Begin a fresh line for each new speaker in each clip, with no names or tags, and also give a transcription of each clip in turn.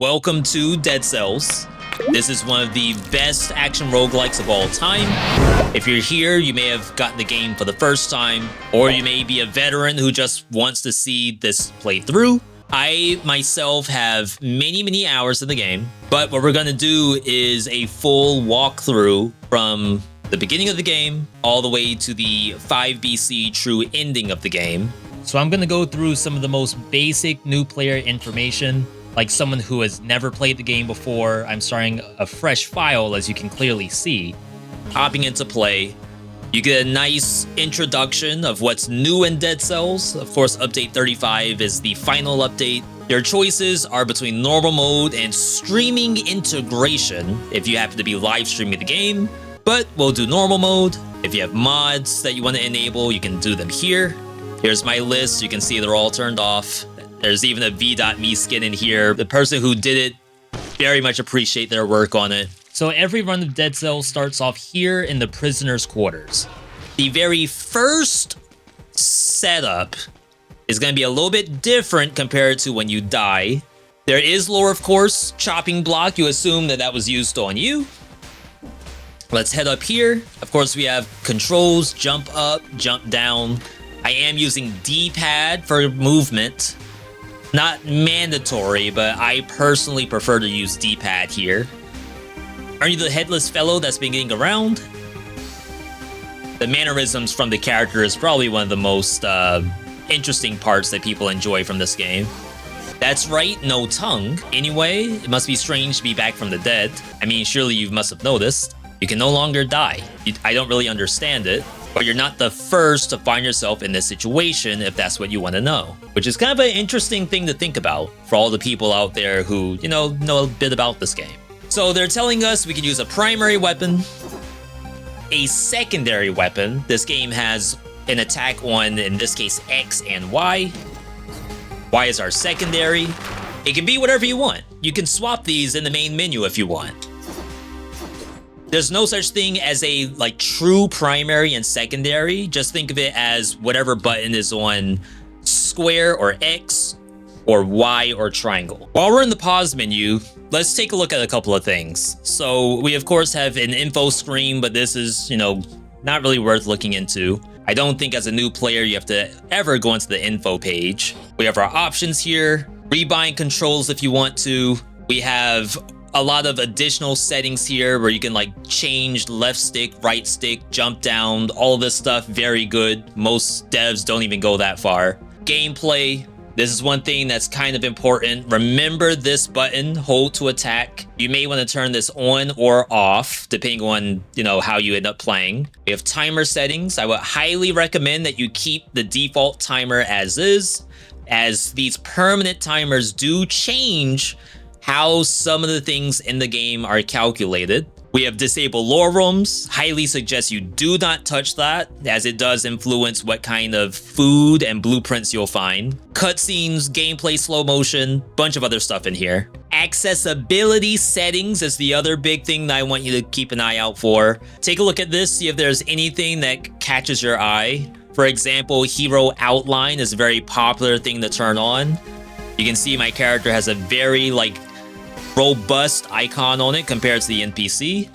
Welcome to Dead Cells. This is one of the best action roguelikes of all time. If you're here, you may have gotten the game for the first time, or you may be a veteran who just wants to see this played through. I myself have many hours in the game, but what we're gonna do is a full walkthrough from the beginning of the game all the way to the 5 BC true ending of the game. So I'm gonna go through some of the most basic new player information. Like someone who has never played the game before, I'm starting a fresh file, as you can clearly see. Hopping into play, you get a nice introduction of what's new in Dead Cells. Of course, update 35 is the final update. Your choices are between normal mode and streaming integration if you happen to be live streaming the game, but we'll do normal mode. If you have mods that you want to enable, you can do them here. Here's my list. You can see they're all turned off. There's even a Veedotme skin in here. The person who did it, very much appreciate their work on it. So every run of Dead Cells starts off here in the prisoner's quarters. The very first setup is going to be a little bit different compared to when you die. There is lore, of course. Chopping block, you assume that was used on you. Let's head up here. Of course, we have controls, jump up, jump down. I am using D-pad for movement. Not mandatory, but I personally prefer to use D-pad here. Aren't you the headless fellow that's been getting around? The mannerisms from the character is probably one of the most interesting parts that people enjoy from this game. That's right, no tongue. Anyway, it must be strange to be back from the dead. I mean, surely you must have noticed. You can no longer die. I don't really understand it. But you're not the first to find yourself in this situation if that's what you want to know. Which is kind of an interesting thing to think about for all the people out there who, know a bit about this game. So they're telling us we can use a primary weapon, a secondary weapon. This game has an attack on, in this case, X and Y. Y is our secondary. It can be whatever you want. You can swap these in the main menu if you want. There's no such thing as a true primary and secondary. Just think of it as whatever button is on square or X or Y or triangle. While we're in the pause menu, let's take a look at a couple of things. So we of course have an info screen, but this is, not really worth looking into. I don't think as a new player you have to ever go into the info page. We have our options here, rebind controls if you want to. We have a lot of additional settings here where you can change left stick, right stick, jump down, all this stuff. Very good. Most devs don't even go that far. Gameplay. This is one thing that's kind of important. Remember this button, hold to attack. You may want to turn this on or off depending on, how you end up playing. We have timer settings. I would highly recommend that you keep the default timer as is, as these permanent timers do change how some of the things in the game are calculated. We have disable lore rooms. Highly suggest you do not touch that, as it does influence what kind of food and blueprints you'll find. Cutscenes, gameplay slow motion, bunch of other stuff in here. Accessibility settings is the other big thing that I want you to keep an eye out for. Take a look at this, see if there's anything that catches your eye. For example, hero outline is a very popular thing to turn on. You can see my character has a very robust icon on it compared to the NPC.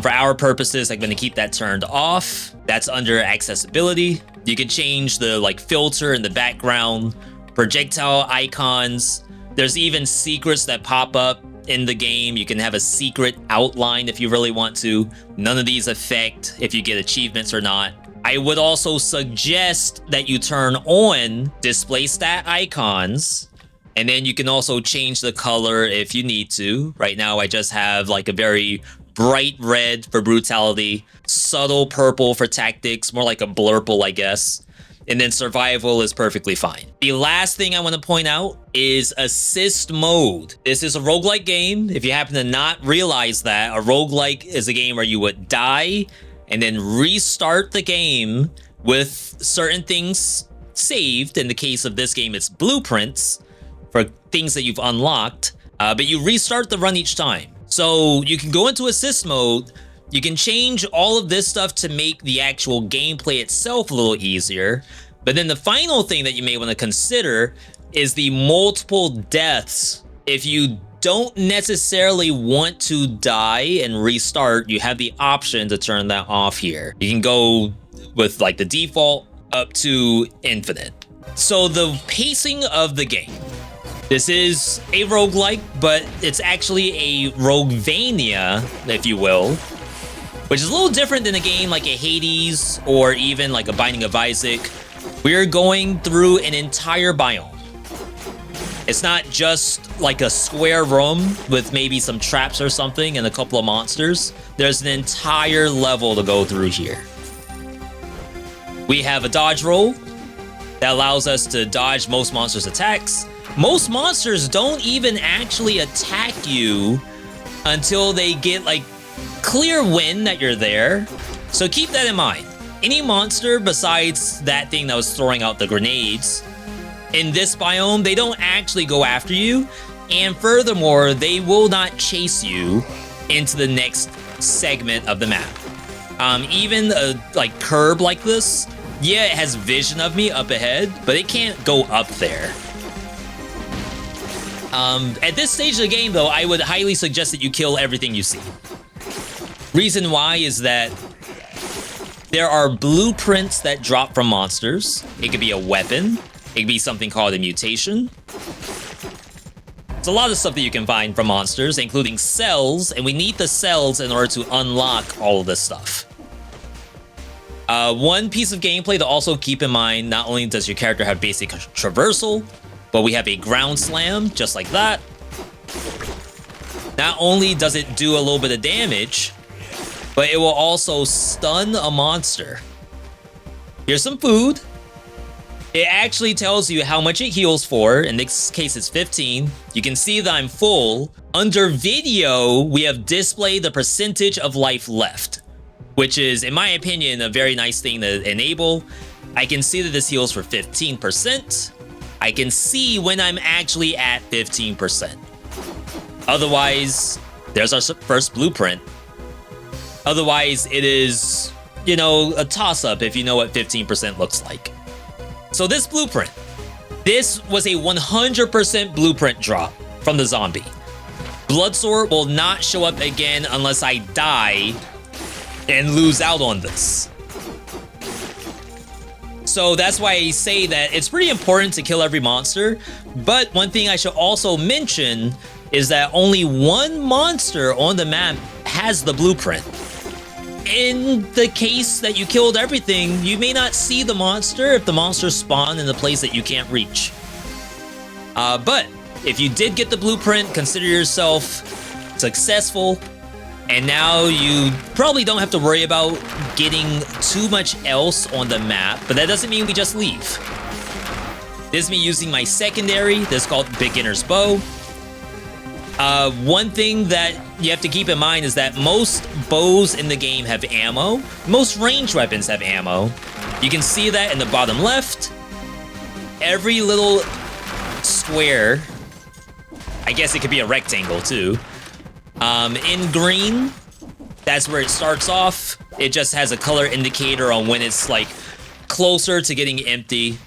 For our purposes, I'm going to keep that turned off. That's under accessibility. You can change the filter in the background, projectile icons. There's even secrets that pop up in the game. You can have a secret outline if you really want to. None of these affect if you get achievements or not. I would also suggest that you turn on display stat icons. And then you can also change the color if you need to. Right now, I just have a very bright red for brutality, subtle purple for tactics, more like a blurple, I guess. And then survival is perfectly fine. The last thing I want to point out is assist mode. This is a roguelike game. If you happen to not realize that, a roguelike is a game where you would die and then restart the game with certain things saved. In the case of this game, it's blueprints for things that you've unlocked, but you restart the run each time. So you can go into assist mode, you can change all of this stuff to make the actual gameplay itself a little easier, but then the final thing that you may want to consider is the multiple deaths If you don't necessarily want to die and restart, you have the option to turn that off here. You can go with like the default up to infinite. So the pacing of the game. This is a roguelike, but it's actually a roguevania, if you will, which is a little different than a game like a Hades or even like a Binding of Isaac. We're going through an entire biome. It's not just like a square room with maybe some traps or something and a couple of monsters. There's an entire level to go through here. We have a dodge roll that allows us to dodge most monsters' attacks. Most monsters don't even actually attack you until they get like clear wind that you're there. So keep that in mind. Any monster besides that thing that was throwing out the grenades in this biome, they don't actually go after you. And furthermore, they will not chase you into the next segment of the map. Even a like curb like this, yeah, it has vision of me up ahead, but it can't go up there. At this stage of the game, though, I would highly suggest that you kill everything you see. Reason why is that there are blueprints that drop from monsters. It could be a weapon. It could be something called a mutation. It's a lot of stuff that you can find from monsters, including cells, and we need the cells in order to unlock all of this stuff. One piece of gameplay to also keep in mind, not only does your character have basic traversal, but we have a ground slam, just like that. Not only does it do a little bit of damage, but it will also stun a monster. Here's some food. It actually tells you how much it heals for. In this case, it's 15. You can see that I'm full. Under video, we have displayed the percentage of life left, which is, in my opinion, a very nice thing to enable. I can see that this heals for 15%. I can see when I'm actually at 15%. Otherwise, there's our first blueprint. Otherwise, it is, you know, a toss-up if you know what 15% looks like. So this blueprint, this was a 100% blueprint drop from the zombie. Bloodsore will not show up again unless I die and lose out on this. So that's why I say that it's pretty important to kill every monster. But one thing I should also mention is that only one monster on the map has the blueprint. In the case that you killed everything, you may not see the monster if the monsters spawn in a place that you can't reach. But if you did get the blueprint, consider yourself successful. And now you probably don't have to worry about getting too much else on the map, but that doesn't mean we just leave. This is me using my secondary. This is called Beginner's Bow. One thing that you have to keep in mind is that most bows in the game have ammo. Most ranged weapons have ammo. You can see that in the bottom left. Every little square, I guess it could be a rectangle too. In green, that's where it starts off. It just has a color indicator on when it's like closer to getting empty.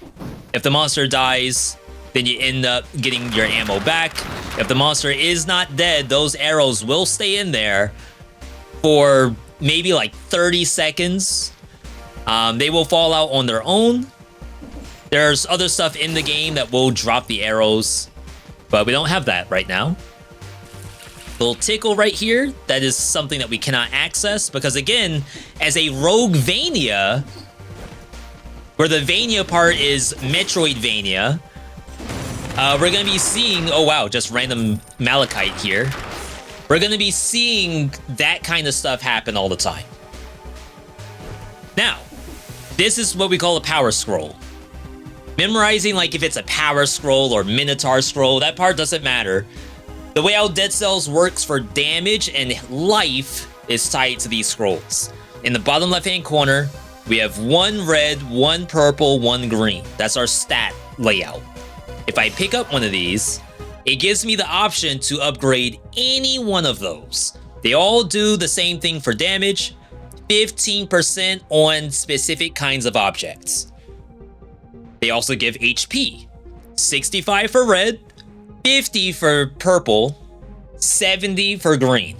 If the monster dies, then you end up getting your ammo back. If the monster is not dead, those arrows will stay in there for maybe like 30 seconds. They will fall out on their own. There's other stuff in the game that will drop the arrows, but we don't have that right now. Little tickle right here, that is something that we cannot access because, again, as a roguevania, where the Vania part is Metroidvania, we're going to be seeing, oh wow, just random malachite here. We're going to be seeing that kind of stuff happen all the time. Now, this is what we call a power scroll. Memorizing like if it's a power scroll or minotaur scroll, that part doesn't matter. The way how Dead Cells works for damage and life is tied to these scrolls. In the bottom left-hand corner, we have one red, one purple, one green. That's our stat layout. If I pick up one of these, it gives me the option to upgrade any one of those. They all do the same thing for damage, 15% on specific kinds of objects. They also give HP, 65 for red, 50 for purple, 70 for green.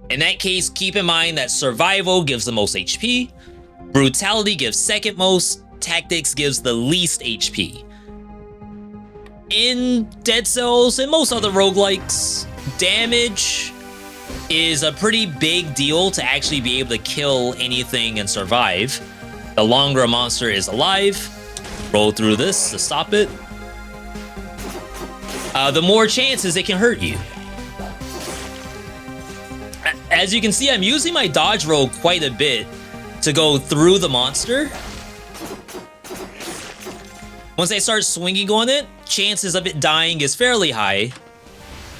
In that case, keep in mind that survival gives the most HP, brutality gives second most, tactics gives the least HP. In Dead Cells and most other roguelikes, damage is a pretty big deal to actually be able to kill anything and survive. The longer a monster is alive, roll through this to stop it, the more chances it can hurt you. As you can see, I'm using my dodge roll quite a bit to go through the monster. Once I start swinging on it, chances of it dying is fairly high.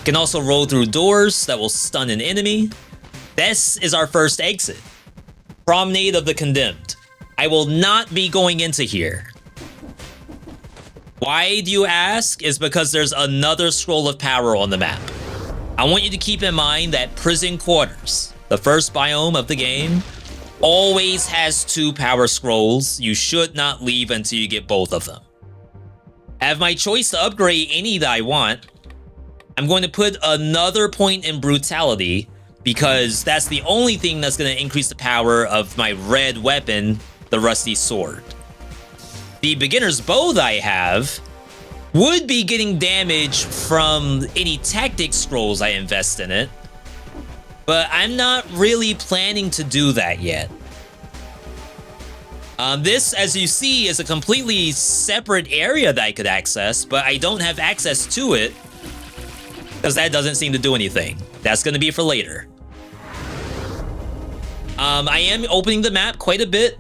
Can also roll through doors that will stun an enemy. This is our first exit. Promenade of the Condemned. I will not be going into here. Why, do you ask? Is because there's another scroll of power on the map. I want you to keep in mind that Prison Quarters, the first biome of the game, always has 2 power scrolls. You should not leave until you get both of them. I have my choice to upgrade any that I want. I'm going to put another point in brutality because that's the only thing that's going to increase the power of my red weapon, the rusty sword. The beginner's bow that I have would be getting damage from any tactics scrolls I invest in it, but I'm not really planning to do that yet. This, as you see, is a completely separate area that I could access, but I don't have access to it because that doesn't seem to do anything. That's going to be for later. I am opening the map quite a bit.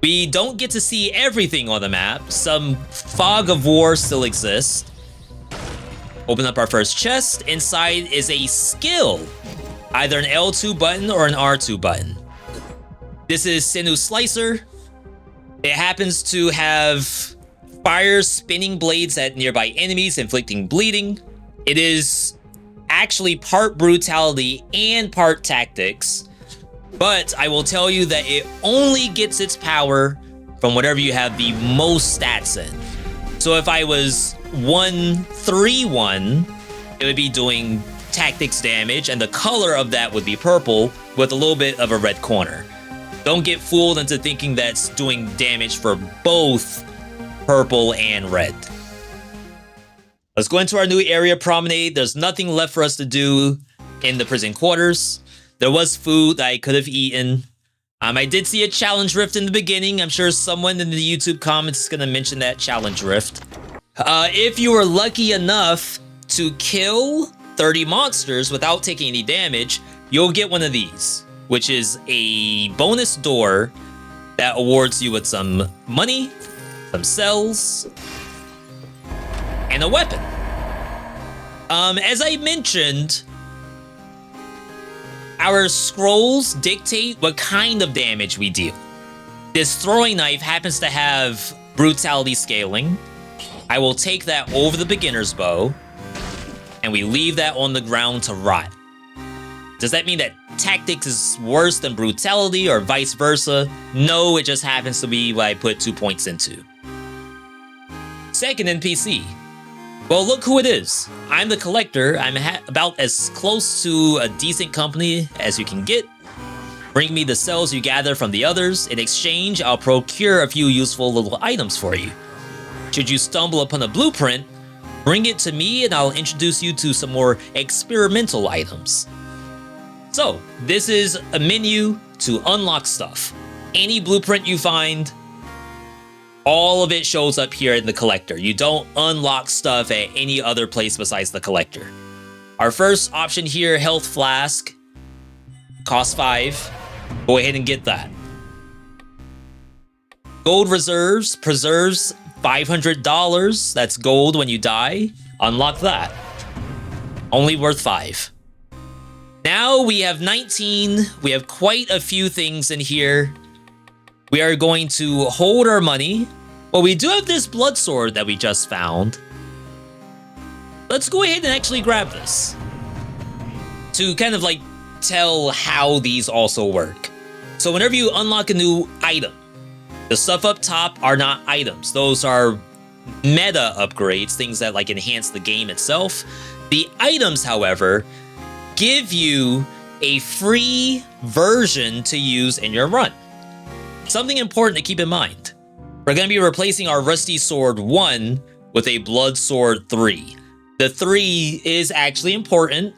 We don't get to see everything on the map. Some fog of war still exists. Open up our first chest. Inside is a skill, either an L2 button or an R2 button. This is Sinew Slicer. It happens to have fire spinning blades at nearby enemies, inflicting bleeding. It is actually part brutality and part tactics, but I will tell you that it only gets its power from whatever you have the most stats in. So if I was 1-3-1, it would be doing tactics damage, and the color of that would be purple with a little bit of a red corner. Don't get fooled into thinking that's doing damage for both purple and red. Let's go into our new area, Promenade. There's nothing left for us to do in the prison quarters. There was food that I could have eaten. I did see a challenge rift in the beginning. I'm sure someone in the YouTube comments is going to mention that challenge rift. If you were lucky enough to kill 30 monsters without taking any damage, you'll get one of these, which is a bonus door that awards you with some money, some cells, and a weapon. As I mentioned, our scrolls dictate what kind of damage we deal. This throwing knife happens to have brutality scaling. I will take that over the beginner's bow, and we leave that on the ground to rot. Does that mean that tactics is worse than brutality or vice versa? No, it just happens to be what I put 2 points into. Second NPC. Well, look who it is. I'm the collector. I'm about as close to a decent company as you can get. Bring me the cells you gather from the others. In exchange, I'll procure a few useful little items for you. Should you stumble upon a blueprint, bring it to me and I'll introduce you to some more experimental items. So, this is a menu to unlock stuff. Any blueprint you find, all of it shows up here in the collector. You don't unlock stuff at any other place besides the collector. Our first option here, health flask, costs 5. Go ahead and get that. Gold reserves, preserves $500. That's gold when you die. Unlock that. Only worth 5. Now we have 19. We have quite a few things in here. We are going to hold our money. Well, we do have this blood sword that we just found. Let's go ahead and actually grab this to kind of like tell how these also work. So whenever you unlock a new item, the stuff up top are not items. Those are meta upgrades, things that like enhance the game itself. The items, however, give you a free version to use in your run. Something important to keep in mind. We're going to be replacing our Rusty Sword 1 with a Blood Sword 3. The 3 is actually important.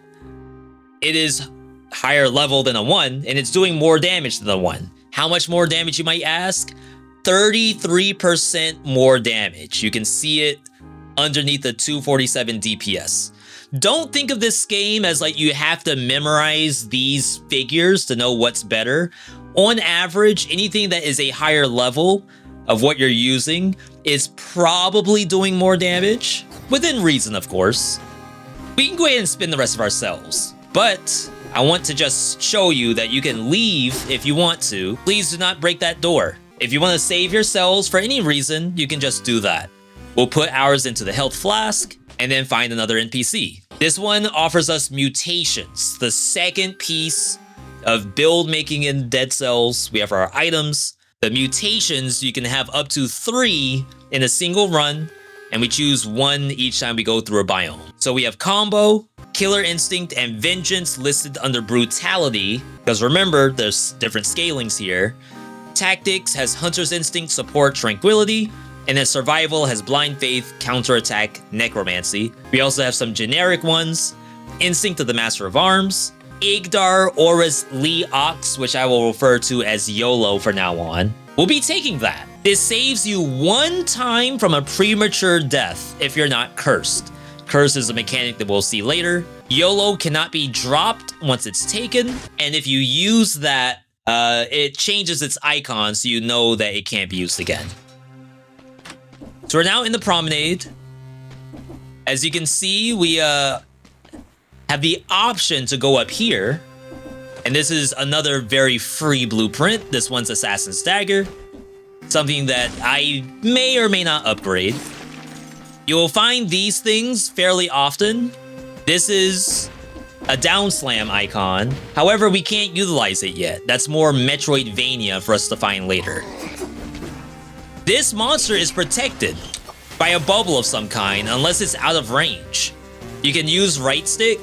It is higher level than a 1, and it's doing more damage than the 1. How much more damage, you might ask? 33% more damage. You can see it underneath the 247 DPS. Don't think of this game as like you have to memorize these figures to know what's better. On average, anything that is a higher level of what you're using is probably doing more damage. Within reason, of course. We can go ahead and spin the rest of our cells, but I want to just show you that you can leave if you want to. Please do not break that door. If you want to save your cells for any reason, you can just do that. We'll put ours into the health flask and then find another NPC. This one offers us mutations, the second piece of build making in Dead Cells. We have our items. The mutations, you can have up to 3 in a single run, and we choose 1 each time we go through a biome. So we have Combo, Killer Instinct, and Vengeance listed under Brutality, because remember, there's different scalings here. Tactics has Hunter's Instinct, Support, Tranquility, and then Survival has Blind Faith, Counterattack, Necromancy. We also have some generic ones, Instinct of the Master of Arms, Igdar Oris Lee Ox, which I will refer to as YOLO for now on. We'll be taking that. This saves you 1 time from a premature death if you're not cursed. Curse is a mechanic that we'll see later. YOLO cannot be dropped once it's taken, and if you use that, it changes its icon so you know that it can't be used again. So we're now in the promenade. As you can see, we have the option to go up here. And this is another very free blueprint. This one's Assassin's Dagger. Something that I may or may not upgrade. You will find these things fairly often. This is a down slam icon. However, we can't utilize it yet. That's more Metroidvania for us to find later. This monster is protected by a bubble of some kind unless it's out of range. You can use right stick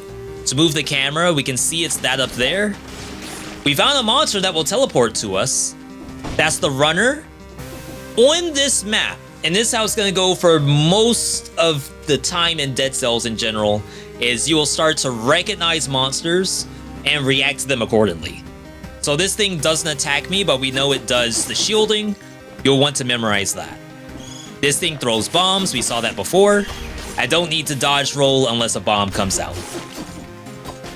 to move the camera. We can see it's that up there. We found a monster that will teleport to us. That's the runner. On this map, and this is how it's going to go for most of the time in Dead Cells in general, is you will start to recognize monsters and react to them accordingly. So this thing doesn't attack me, but we know it does the shielding. You'll want to memorize that. This thing throws bombs. We saw that before. I don't need to dodge roll unless a bomb comes out.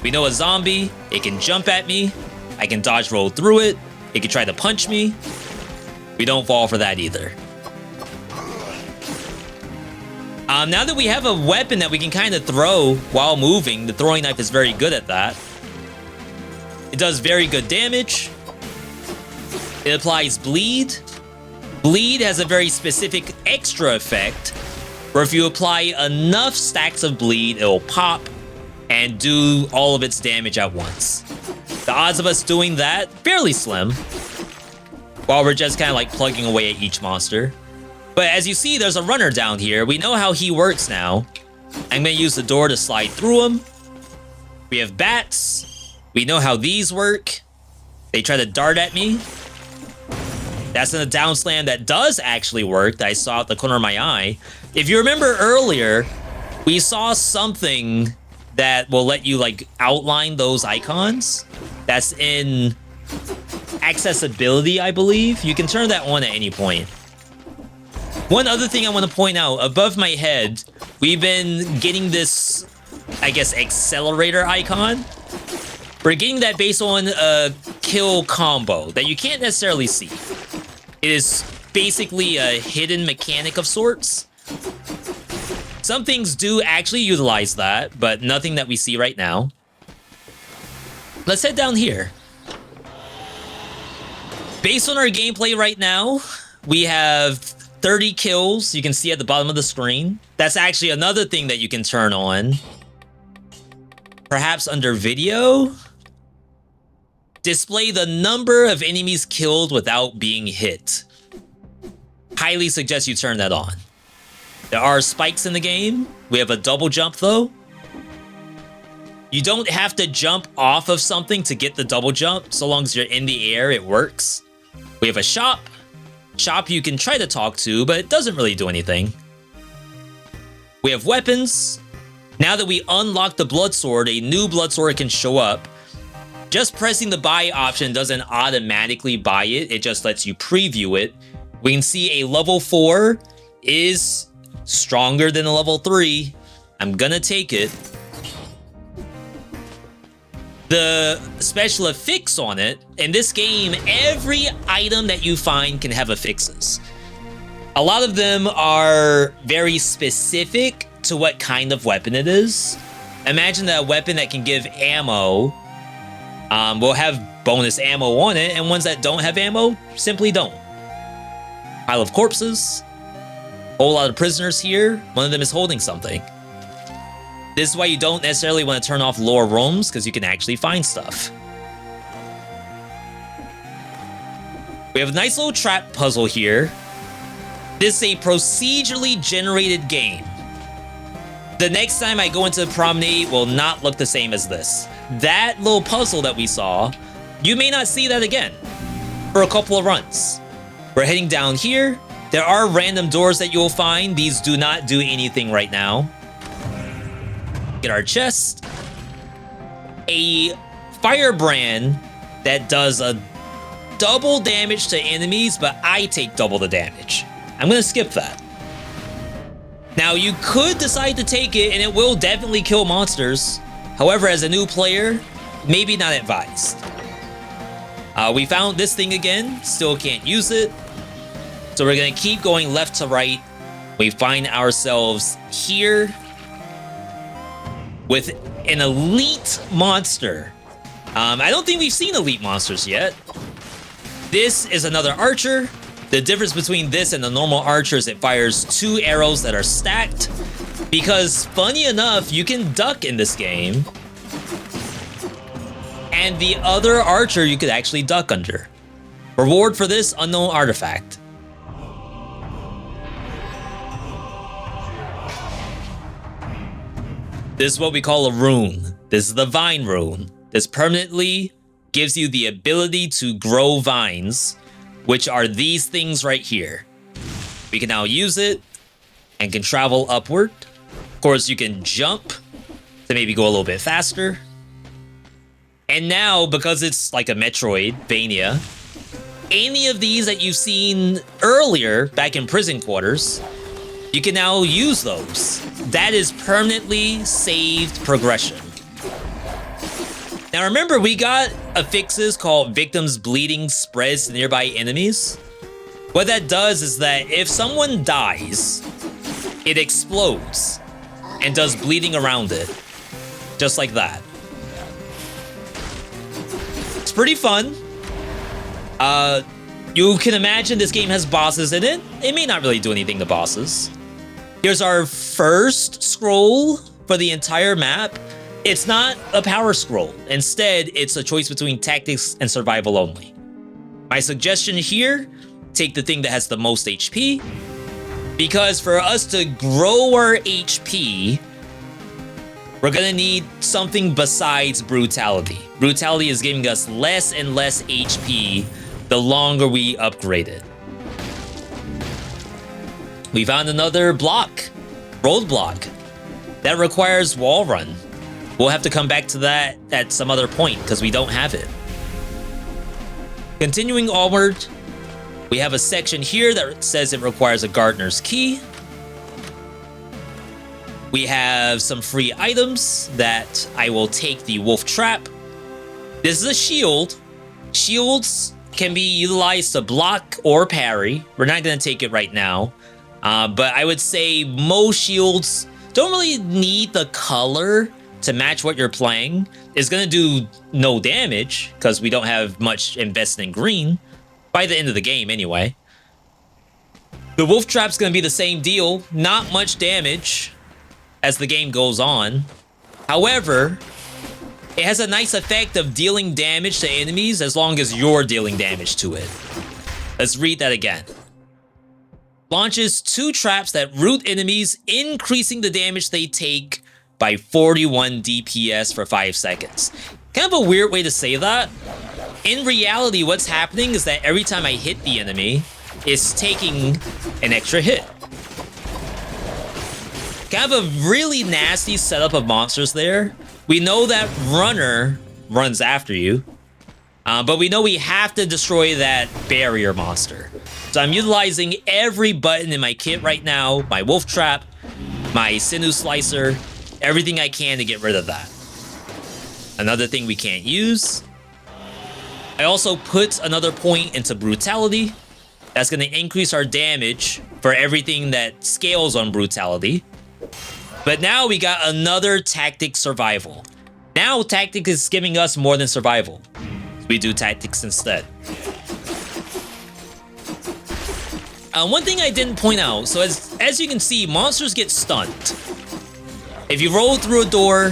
We know a zombie. It can jump at me. I can dodge roll through it. It can try to punch me. We don't fall for that either. Now that we have a weapon that we can kind of throw while moving, the throwing knife is very good at that. It does very good damage. It applies bleed. Bleed has a very specific extra effect where if you apply enough stacks of bleed, it'll pop and do all of its damage at once. The odds of us doing that, fairly slim, while we're just kind of like plugging away at each monster. But as you see, there's a runner down here. We know how he works now. I'm going to use the door to slide through him. We have bats. We know how these work. They try to dart at me. That's in a down slam that does actually work that I saw at the corner of my eye. If you remember earlier, we saw something that will let you like outline those icons. That's in accessibility, I believe. You can turn that on at any point. One other thing I want to point out, above my head, we've been getting this, I guess, accelerator icon. We're getting that based on a kill combo that you can't necessarily see. It is basically a hidden mechanic of sorts. Some things do actually utilize that, but nothing that we see right now. Let's head down here. Based on our gameplay right now, we have 30 kills. You can see at the bottom of the screen. That's actually another thing that you can turn on. Perhaps under video. Display the number of enemies killed without being hit. Highly suggest you turn that on. There are spikes in the game. We have a double jump though. You don't have to jump off of something to get the double jump. So long as you're in the air, it works. We have a shop. Shop you can try to talk to, but it doesn't really do anything. We have weapons. Now that we unlock the blood sword, a new blood sword can show up. Just pressing the buy option doesn't automatically buy it. It just lets you preview it. We can see a level 4 is stronger than a level 3. I'm gonna take it. The special affix on it, in this game, every item that you find can have affixes. A lot of them are very specific to what kind of weapon it is. Imagine that a weapon that can give ammo will have bonus ammo on it, and ones that don't have ammo simply don't. Pile of corpses. Whole lot of prisoners here. One of them is holding something. This is why you don't necessarily want to turn off lower rooms, because you can actually find stuff. We have a nice little trap puzzle here. This is a procedurally generated game. The next time I go into the promenade will not look the same as this. That little puzzle that we saw, you may not see that again for a couple of runs. We're heading down here. There are random doors that you'll find. These do not do anything right now. Get our chest. A firebrand that does a double damage to enemies, but I take double the damage. I'm gonna skip that. Now you could decide to take it and it will definitely kill monsters. However, as a new player, maybe not advised. We found this thing again, still can't use it. So we're gonna keep going left to right. We find ourselves here with an elite monster. I don't think we've seen elite monsters yet. This is another archer. The difference between this and the normal archer is it fires 2 arrows that are stacked. Because funny enough, you can duck in this game. And the other archer you could actually duck under. Reward for this, unknown artifact. This is what we call a rune. This is the vine rune. This permanently gives you the ability to grow vines, which are these things right here. We can now use it and can travel upward. Of course, you can jump to maybe go a little bit faster. And now, because it's like a Metroidvania, any of these that you've seen earlier back in prison quarters, you can now use those. That is permanently saved progression. Now remember, we got affixes called victims bleeding spreads to nearby enemies. What that does is that if someone dies, it explodes and does bleeding around it. Just like that. It's pretty fun. You can imagine this game has bosses in it. It may not really do anything to bosses. Here's our first scroll for the entire map. It's not a power scroll. Instead, it's a choice between tactics and survival only. My suggestion here, take the thing that has the most HP, because for us to grow our HP, we're gonna need something besides brutality. Brutality is giving us less and less HP the longer we upgrade it. We found another roadblock, that requires wall run. We'll have to come back to that at some other point because we don't have it. Continuing onward, we have a section here that says it requires a gardener's key. We have some free items that I will take the wolf trap. This is a shield. Shields can be utilized to block or parry. We're not going to take it right now. But I would say most shields don't really need the color to match what you're playing. It's going to do no damage because we don't have much invested in green by the end of the game anyway. The wolf trap's going to be the same deal. Not much damage as the game goes on. However, it has a nice effect of dealing damage to enemies as long as you're dealing damage to it. Let's read that again. launches 2 traps that root enemies, increasing the damage they take by 41 DPS for 5 seconds. Kind of a weird way to say that. In reality, what's happening is that every time I hit the enemy, it's taking an extra hit. Kind of a really nasty setup of monsters there. We know that Runner runs after you, but we know we have to destroy that barrier monster. So I'm utilizing every button in my kit right now, my Wolf Trap, my Sinew Slicer, everything I can to get rid of that. Another thing we can't use. I also put another point into Brutality. That's going to increase our damage for everything that scales on Brutality. But now we got another Tactic Survival. Now Tactic is giving us more than Survival. So we do Tactics instead. One thing I didn't point out, so as you can see, monsters get stunned. If you roll through a door,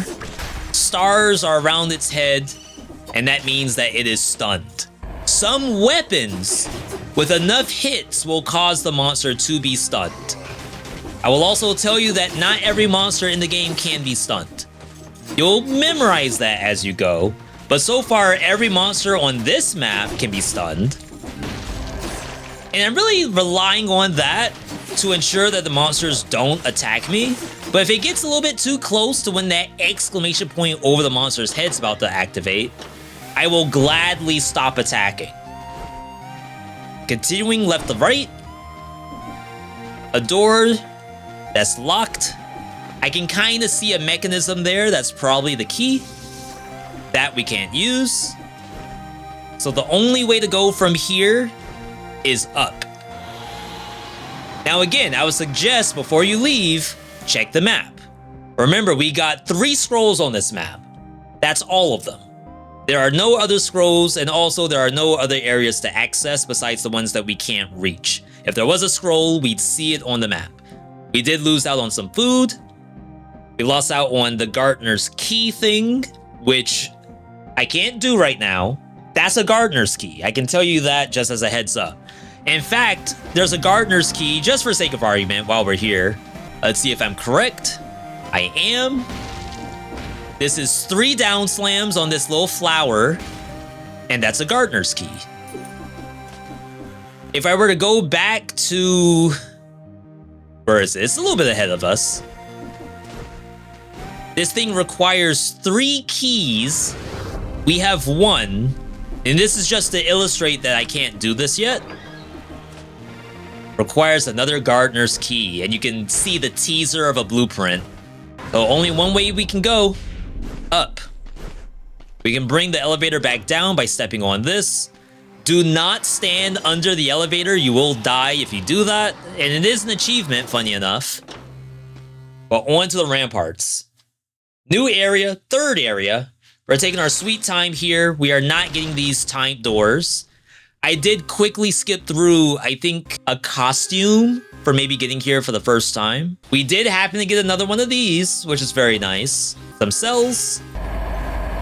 stars are around its head, and that means that it is stunned. Some weapons with enough hits will cause the monster to be stunned. I will also tell you that not every monster in the game can be stunned. You'll memorize that as you go, but so far every monster on this map can be stunned. And I'm really relying on that to ensure that the monsters don't attack me. But if it gets a little bit too close to when that exclamation point over the monster's head's about to activate, I will gladly stop attacking. Continuing left to right. A door that's locked. I can kind of see a mechanism there. That's probably the key. That we can't use. So the only way to go from here is up. Now again, I would suggest before you leave, check the map. Remember, we got 3 scrolls on this map. That's all of them. There are no other scrolls, and also there are no other areas to access besides the ones that we can't reach. If there was a scroll, we'd see it on the map. We did lose out on some food. We lost out on the gardener's key thing, which I can't do right now. That's a gardener's key. I can tell you that just as a heads up. In fact, there's a gardener's key, just for sake of argument, while we're here. Let's see if I'm correct. I am. This is 3 down slams on this little flower, and that's a gardener's key. If I were to go back to... Where is it? It's a little bit ahead of us. This thing requires 3 keys. We have 1. And this is just to illustrate that I can't do this yet. Requires another gardener's key, and you can see the teaser of a blueprint. So only one way we can go, up. We can bring the elevator back down by stepping on this. Do not stand under the elevator, you will die if you do that. And it is an achievement, funny enough. But on to the ramparts. New area, 3rd area. We're taking our sweet time here. We are not getting these timed doors. I did quickly skip through, I think, a costume for maybe getting here for the first time. We did happen to get another one of these, which is very nice. Some cells.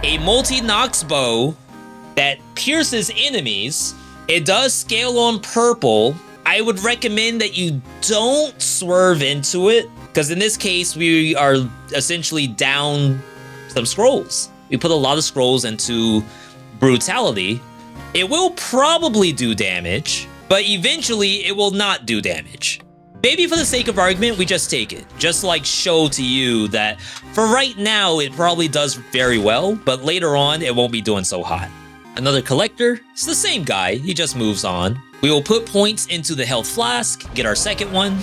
A multi-nox bow that pierces enemies. It does scale on purple. I would recommend that you don't swerve into it, because in this case, we are essentially down some scrolls. We put a lot of scrolls into Brutality. It will probably do damage, but eventually it will not do damage. Maybe for the sake of argument, we just take it. Just to like show to you that for right now, it probably does very well, but later on, it won't be doing so hot. Another collector, it's the same guy, he just moves on. We will put points into the health flask, get our second one.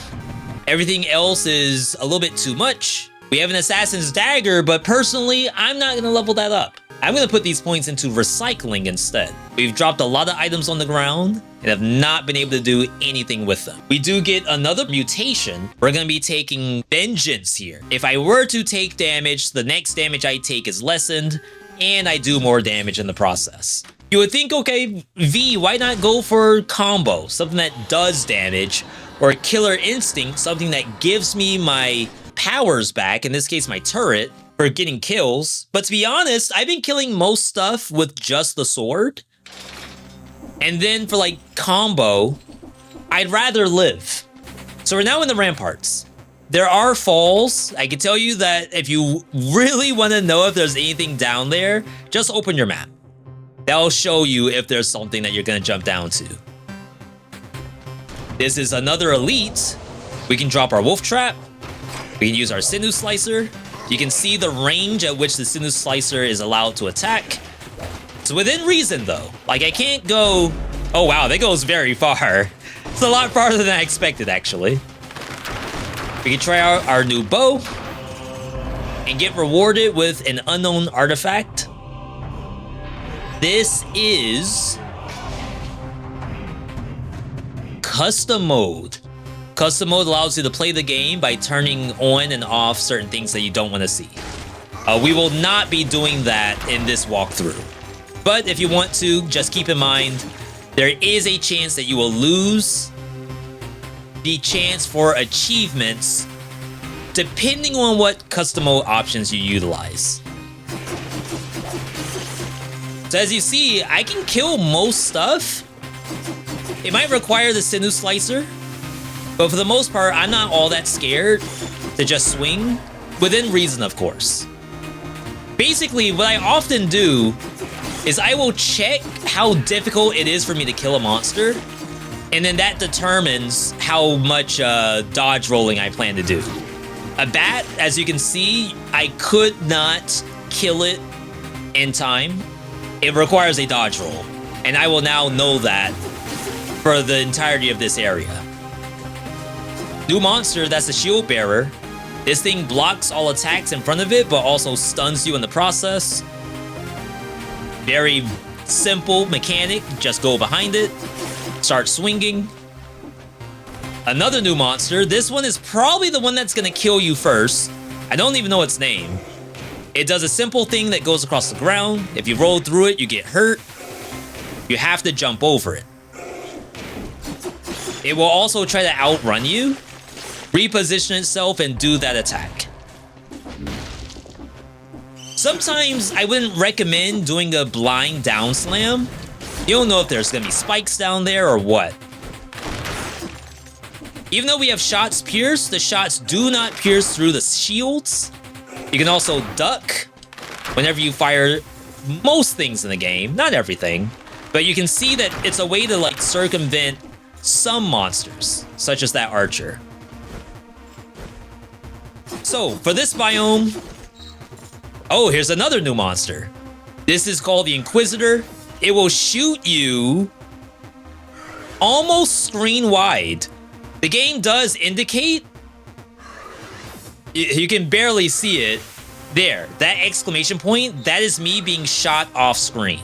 Everything else is a little bit too much. We have an assassin's dagger, but personally, I'm not gonna level that up. I'm gonna put these points into recycling instead. We've dropped a lot of items on the ground and have not been able to do anything with them. We do get another mutation. We're gonna be taking Vengeance here. If I were to take damage, the next damage I take is lessened, and I do more damage in the process. You would think, okay, V, why not go for combo? Something that does damage, or Killer Instinct, something that gives me my powers back, in this case my turret, for getting kills. But to be honest, I've been killing most stuff with just the sword. And then for like combo, I'd rather live. So we're now in the ramparts. There are falls. I can tell you that if you really want to know if there's anything down there, just open your map. That'll show you if there's something that you're going to jump down to. This is another elite. We can drop our wolf trap. We can use our sinew slicer. You can see the range at which the sinew slicer is allowed to attack. It's within reason though. Like I can't go... Oh wow, that goes very far. It's a lot farther than I expected actually. We can try out our new bow and get rewarded with an unknown artifact. This is custom mode. Custom mode allows you to play the game by turning on and off certain things that you don't want to see. We will not be doing that in this walkthrough. But if you want to, just keep in mind, there is a chance that you will lose the chance for achievements depending on what custom mode options you utilize. So as you see, I can kill most stuff. It might require the sinew slicer, but for the most part, I'm not all that scared to just swing, within reason, of course. Basically, what I often do is I will check how difficult it is for me to kill a monster, and then that determines how much dodge rolling I plan to do. A bat, as you can see, I could not kill it in time. It requires a dodge roll, and I will now know that for the entirety of this area. New monster, that's the shield bearer. This thing blocks all attacks in front of it, but also stuns you in the process. Very simple mechanic, just go behind it, start swinging. Another new monster, this one is probably the one that's gonna kill you first. I don't even know its name. It does a simple thing that goes across the ground. If you roll through it, you get hurt. You have to jump over it. It will also try to outrun you, reposition itself, and do that attack. Sometimes I wouldn't recommend doing a blind down slam. You don't know if there's gonna be spikes down there or what. Even though we have shots pierce, the shots do not pierce through the shields. You can also duck whenever you fire most things in the game, not everything, but you can see that it's a way to like circumvent some monsters, such as that archer. So for this biome, oh, here's another new monster. This is called the Inquisitor. It will shoot you almost screen wide. The game does indicate, you can barely see it. There, that exclamation point, that is me being shot off screen.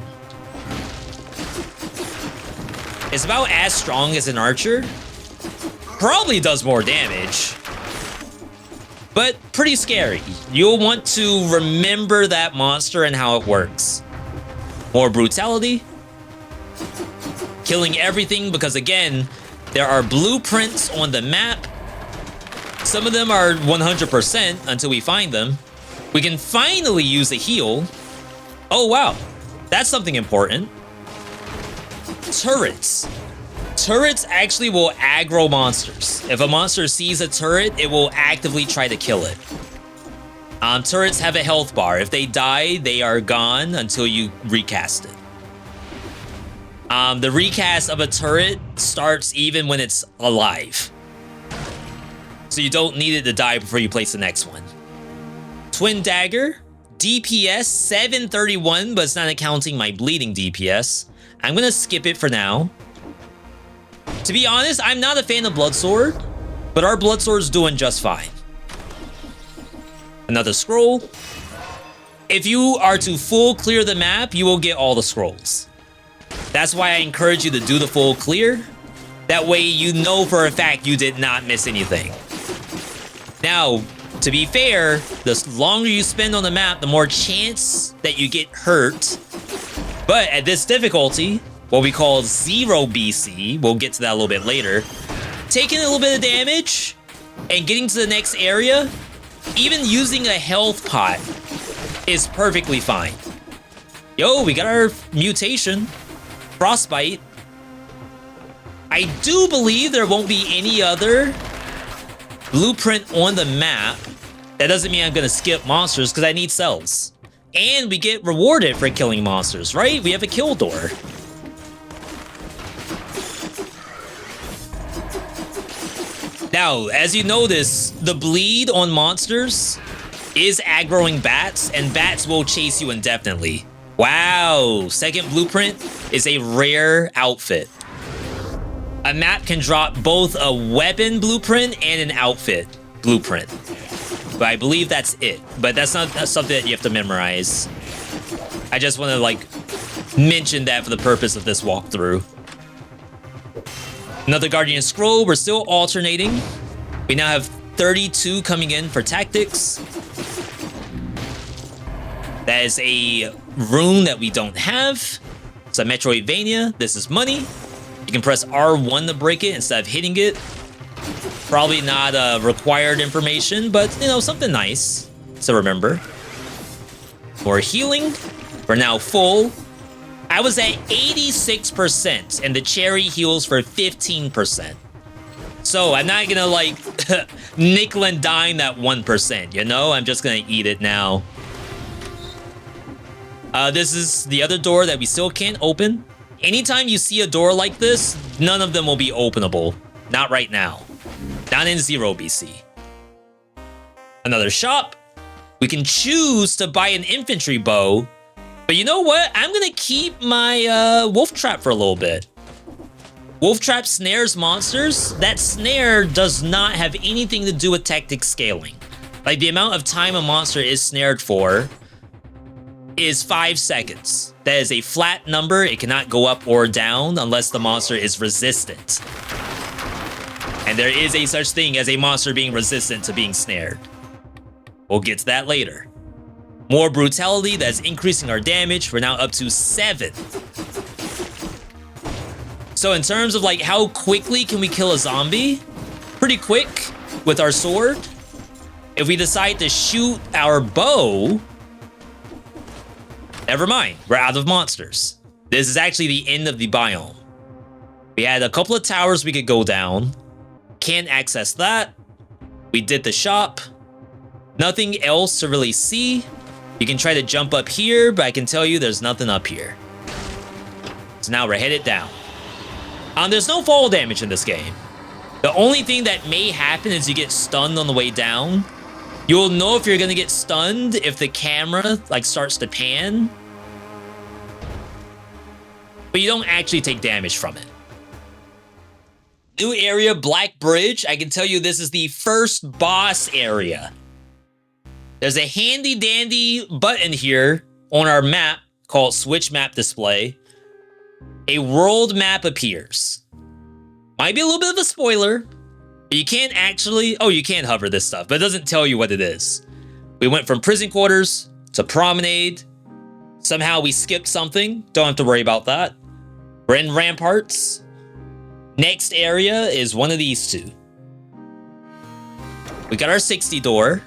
It's about as strong as an archer. Probably does more damage, but pretty scary. You'll want to remember that monster and how it works. More brutality. Killing everything because, again, there are blueprints on the map. Some of them are 100% until we find them. We can finally use a heal. Oh, wow. That's something important. Turrets. Turrets actually will aggro monsters. If a monster sees a turret, it will actively try to kill it. Turrets have a health bar. If they die, they are gone until you recast it. The recast of a turret starts even when it's alive. So you don't need it to die before you place the next one. Twin Dagger, DPS 731, but it's not accounting my bleeding DPS. I'm gonna skip it for now. To be honest, I'm not a fan of Bloodsword, but our Bloodsword's doing just fine. Another scroll. If you are to full clear the map, you will get all the scrolls. That's why I encourage you to do the full clear. That way you know for a fact you did not miss anything. Now, to be fair, the longer you spend on the map, the more chance that you get hurt. But at this difficulty, what we call 0 BC, we'll get to that a little bit later, taking a little bit of damage and getting to the next area, even using a health pot is perfectly fine. Yo, we got our mutation, Frostbite. I do believe there won't be any other blueprint on the map, that doesn't mean I'm gonna skip monsters because I need cells. And we get rewarded for killing monsters, right? We have a kill door. Now, as you notice, the bleed on monsters is aggroing bats, and bats will chase you indefinitely. Wow, second blueprint is a rare outfit. A map can drop both a weapon blueprint and an outfit blueprint. But I believe that's it. But that's something that you have to memorize. I just want to, like, mention that for the purpose of this walkthrough. Another Guardian Scroll. We're still alternating. We now have 32 coming in for tactics. That is a rune that we don't have. It's a Metroidvania. This is money. You can press R1 to break it instead of hitting it. Probably not required information, but, you know, something nice to remember. More healing. We're now full. I was at 86%, and the cherry heals for 15%. So I'm not gonna, like, nickel and dime that 1%, you know? I'm just gonna eat it now. This is the other door that we still can't open. Anytime you see a door like this, none of them will be openable. Not right now. Not in 0 BC. Another shop. We can choose to buy an infantry bow. But you know what? I'm gonna keep my wolf trap for a little bit. Wolf trap snares monsters. That snare does not have anything to do with tactic scaling. Like, the amount of time a monster is snared for is 5 seconds. That is a flat number. It cannot go up or down unless the monster is resistant. And there is a such thing as a monster being resistant to being snared. We'll get to that later. More brutality, that's increasing our damage. We're now up to 7. So in terms of, like, how quickly can we kill a zombie? Pretty quick with our sword. If we decide to shoot our bow, never mind, we're out of monsters. This is actually the end of the biome. We had a couple of towers we could go down. Can't access that. We did the shop. Nothing else to really see. You can try to jump up here, but I can tell you there's nothing up here. So now we're headed down. There's no fall damage in this game. The only thing that may happen is you get stunned on the way down. You'll know if you're gonna get stunned if the camera, like, starts to pan. But you don't actually take damage from it. New area, Black Bridge. I can tell you this is the first boss area. There's a handy dandy button here on our map called Switch Map Display. A world map appears. Might be a little bit of a spoiler, but you can't actually... Oh, you can hover this stuff, but it doesn't tell you what it is. We went from prison quarters to promenade. Somehow we skipped something. Don't have to worry about that. We're in ramparts. Next area is one of these two. We got our 60 door.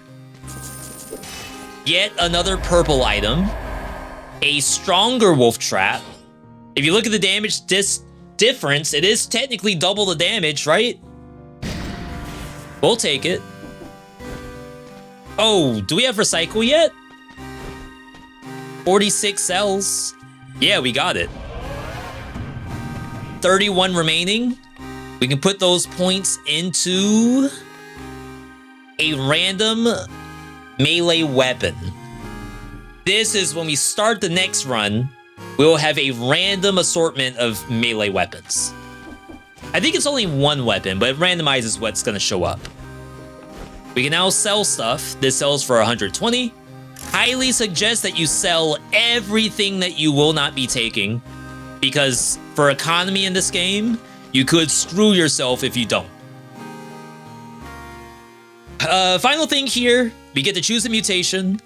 Yet another purple item. A stronger wolf trap. If you look at the damage difference, it is technically double the damage, right? We'll take it. Oh, do we have recycle yet? 46 cells. Yeah, we got it. 31 remaining. We can put those points into a random melee weapon. This is when we start the next run, we'll have a random assortment of melee weapons. I think it's only one weapon, but it randomizes what's gonna show up. We can now sell stuff. This sells for 120. Highly suggest that you sell everything that you will not be taking, because for economy in this game, you could screw yourself if you don't. Final thing here, we get to choose a mutation.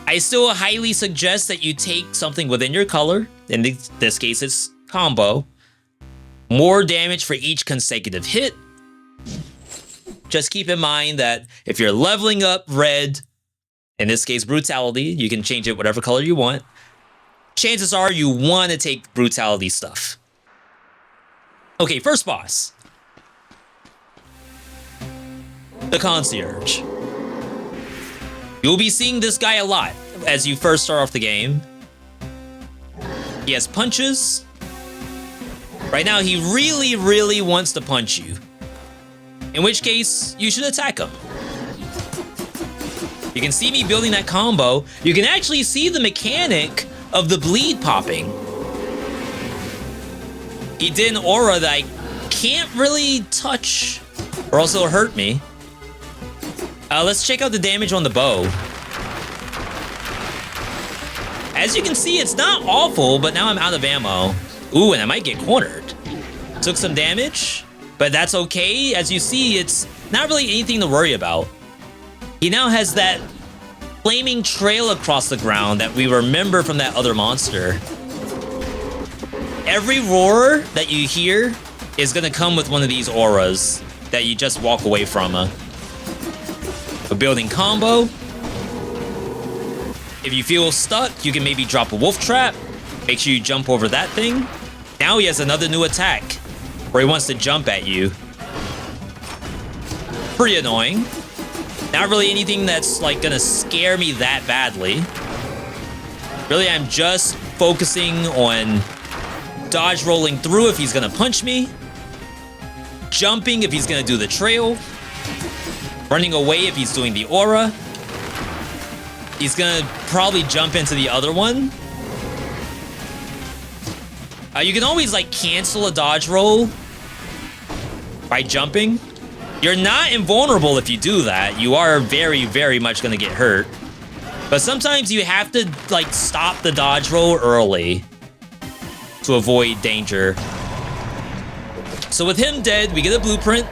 I still highly suggest that you take something within your color. In this case, it's combo. More damage for each consecutive hit. Just keep in mind that if you're leveling up red, in this case brutality, you can change it whatever color you want. Chances are you want to take brutality stuff. Okay, first boss. the concierge. You'll be seeing this guy a lot as you first start off the game. He has punches. Right now, he really wants to punch you. In which case, you should attack him. You can see me building that combo. You can actually see the mechanic of the bleed popping. He did an aura that I can't really touch, or else it'll hurt me. Let's check out the damage on the bow. As you can see, it's not awful, but now I'm out of ammo. Ooh, and I might get cornered. Took some damage, but that's okay. As you see, it's not really anything to worry about. He now has that flaming trail across the ground that we remember from that other monster. Every roar that you hear is gonna come with one of these auras that you just walk away from. A building combo. If you feel stuck, you can maybe drop a wolf trap. Make sure you jump over that thing. Now he has another new attack where he wants to jump at you. Pretty annoying. Not really anything that's like gonna scare me that badly. Really, I'm just focusing on dodge rolling through if he's gonna punch me, jumping if he's gonna do the trail, running away if he's doing the aura. He's gonna probably jump into the other one. You can always like cancel a dodge roll by jumping. You're not invulnerable if you do that. You are very much gonna get hurt. But sometimes you have to like stop the dodge roll early to avoid danger. So with him dead, we get a blueprint.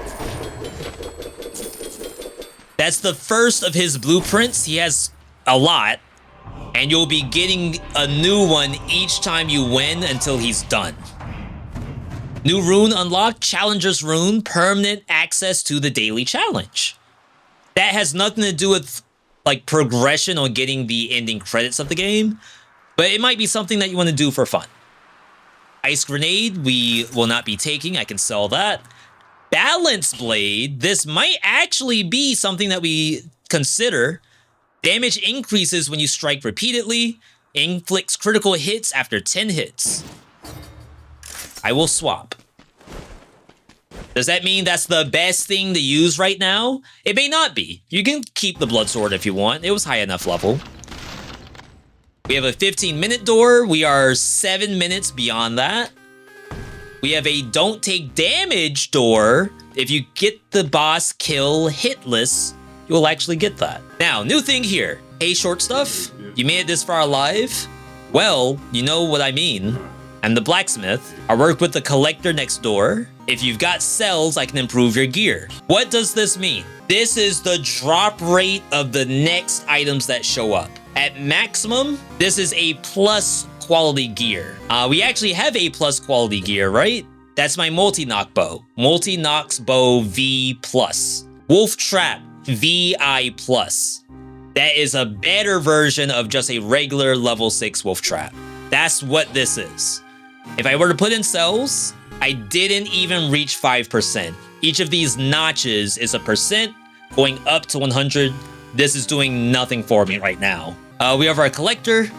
That's the first of his blueprints. He has a lot, and you'll be getting a new one each time you win until he's done. New rune unlocked, Challenger's Rune, permanent access to the daily challenge. That has nothing to do with like progression on getting the ending credits of the game, but it might be something that you want to do for fun. Ice Grenade, we will not be taking. I can sell that. Balance Blade, this might actually be something that we consider. Damage increases when you strike repeatedly. Inflicts critical hits after 10 hits. I will swap. Does that mean that's the best thing to use right now? It may not be. You can keep the Blood Sword if you want. It was high enough level. We have a 15-minute door. We are 7 minutes beyond that. We have a don't take damage door. If you get the boss kill hitless, you will actually get that. Now, new thing here. Hey, short stuff. You made it this far alive? Well, you know what I mean. I'm the blacksmith. I work with the collector next door. If you've got cells, I can improve your gear. What does this mean? This is the drop rate of the next items that show up. At maximum, this is A+ quality gear. We actually have A+ quality gear, right? That's my multi-knock bow. Multi-knocks bow V+. Wolf trap VI+. That is a better version of just a regular level 6 wolf trap. That's what this is. If I were to put in cells, I didn't even reach 5%. Each of these notches is a percent going up to 100. This is doing nothing for me right now. We have our collector.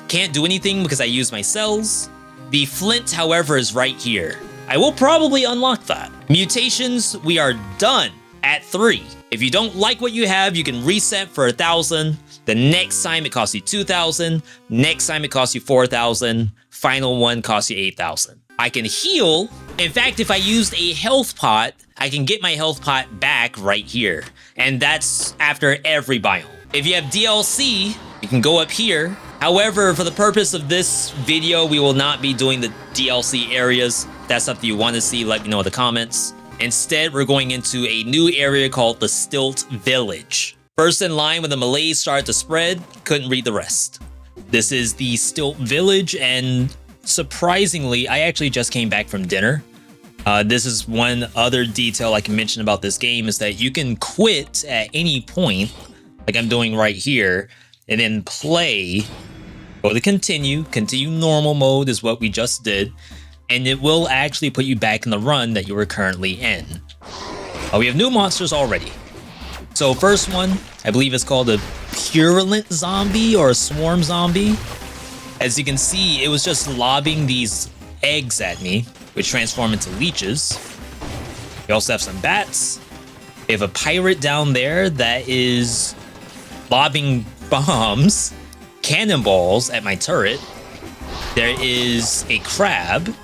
Can't do anything because I use my cells. The flint, however, is right here. I will probably unlock that. Mutations, we are done at 3. If you don't like what you have, you can reset for 1,000. The next time it costs you 2,000. Next time it costs you 4,000. Final one costs you 8,000. I can heal. In fact, if I used a health pot, I can get my health pot back right here. And that's after every biome. If you have DLC, you can go up here. However, for the purpose of this video, we will not be doing the DLC areas. If that's something you want to see, let me know in the comments. Instead, we're going into a new area called the Stilt Village. First in line when the malaise started to spread, couldn't read the rest. This is the Stilt Village, and surprisingly, I actually just came back from dinner. This is one other detail I can mention about this game is that you can quit at any point, like I'm doing right here, and then play, go to continue normal mode is what we just did, and it will actually put you back in the run that you were currently in. We have new monsters already. So first one, I believe it's called a purulent zombie or a swarm zombie. As you can see, it was just lobbing these eggs at me, which transform into leeches. We also have some bats. We have a pirate down there that is lobbing bombs, cannonballs at my turret. There is a crab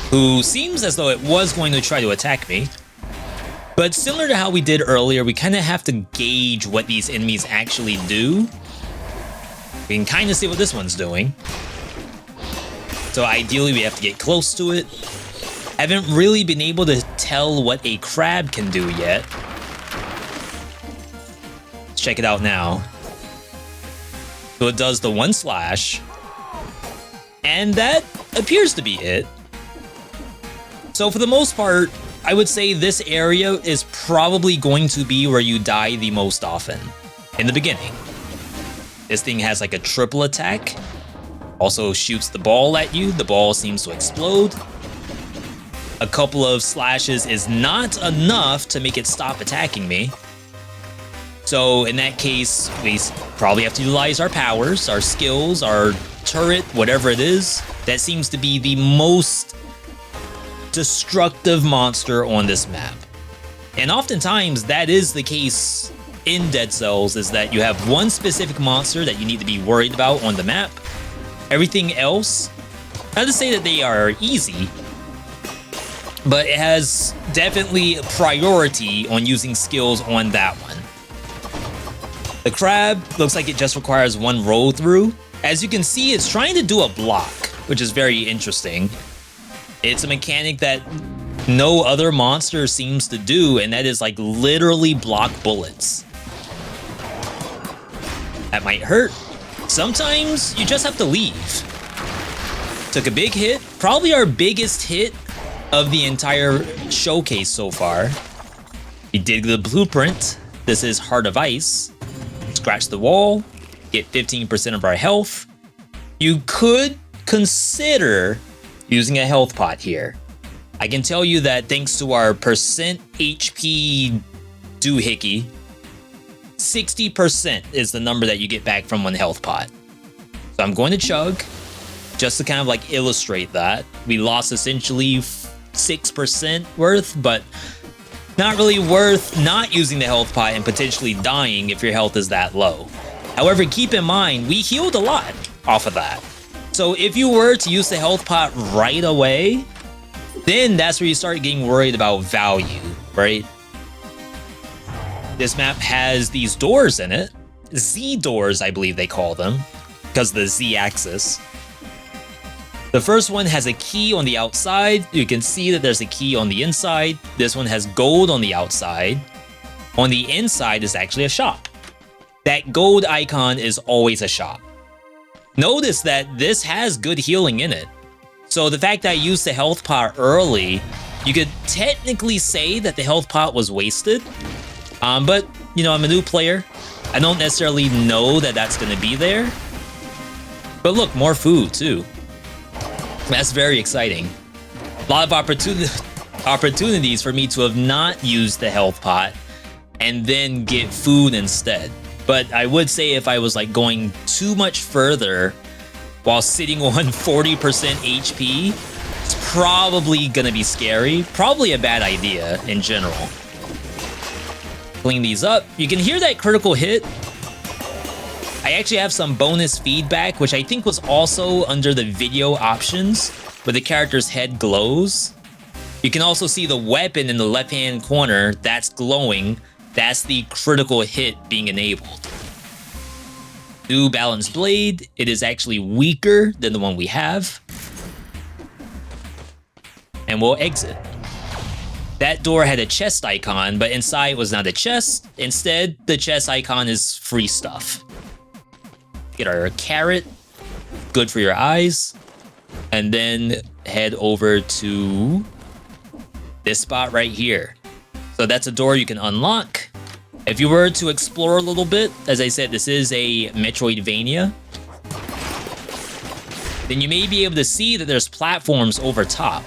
who seems as though it was going to try to attack me. But similar to how we did earlier, we kind of have to gauge what these enemies actually do. We can kind of see what this one's doing. So ideally, we have to get close to it. I haven't really been able to tell what a crab can do yet. Let's check it out now. So it does the 1 slash. And that appears to be it. So for the most part, I would say this area is probably going to be where you die the most often, in the beginning. This thing has like a triple attack, also shoots the ball at you, the ball seems to explode. A couple of slashes is not enough to make it stop attacking me. So in that case, we probably have to utilize our powers, our skills, our turret, whatever it is. That seems to be the most destructive monster on this map. And oftentimes that is the case in Dead Cells, is that you have one specific monster that you need to be worried about on the map. Everything else, not to say that they are easy, but it has definitely priority on using skills on that one. The crab looks like it just requires 1 roll through. As you can see, it's trying to do a block, which is very interesting. It's a mechanic that no other monster seems to do, and that is like literally block bullets. That might hurt. Sometimes you just have to leave. Took a big hit, probably our biggest hit of the entire showcase so far. We did the blueprint. This is Heart of Ice. Scratch the wall, get 15% of our health. You could consider using a health pot here. I can tell you that thanks to our percent HP doohickey, 60% is the number that you get back from 1 health pot. So I'm going to chug, just to kind of like illustrate that. We lost essentially 6% worth, but not really worth not using the health pot and potentially dying if your health is that low. However, keep in mind, we healed a lot off of that. So if you were to use the health pot right away, then that's where you start getting worried about value, right? This map has these doors in it. Z doors, I believe they call them, because of the Z axis. The first one has a key on the outside. You can see that there's a key on the inside. This one has gold on the outside. On the inside is actually a shop. That gold icon is always a shop. Notice that this has good healing in it. So the fact that I used the health pot early, you could technically say that the health pot was wasted. But, you know, I'm a new player. I don't necessarily know that that's going to be there. But look, more food too. That's very exciting. A lot of opportunities for me to have not used the health pot and then get food instead. But I would say if I was like going too much further while sitting on 40% HP, it's probably gonna be scary. Probably a bad idea in general. Clean these up. You can hear that critical hit. I actually have some bonus feedback, which I think was also under the video options, where the character's head glows. You can also see the weapon in the left-hand corner that's glowing. That's the critical hit being enabled. New balanced blade. It is actually weaker than the one we have. And we'll exit. That door had a chest icon, but inside was not a chest. Instead, the chest icon is free stuff. Get our carrot. Good for your eyes. And then head over to this spot right here. So that's a door you can unlock. If you were to explore a little bit, as I said, this is a Metroidvania, then you may be able to see that there's platforms over top.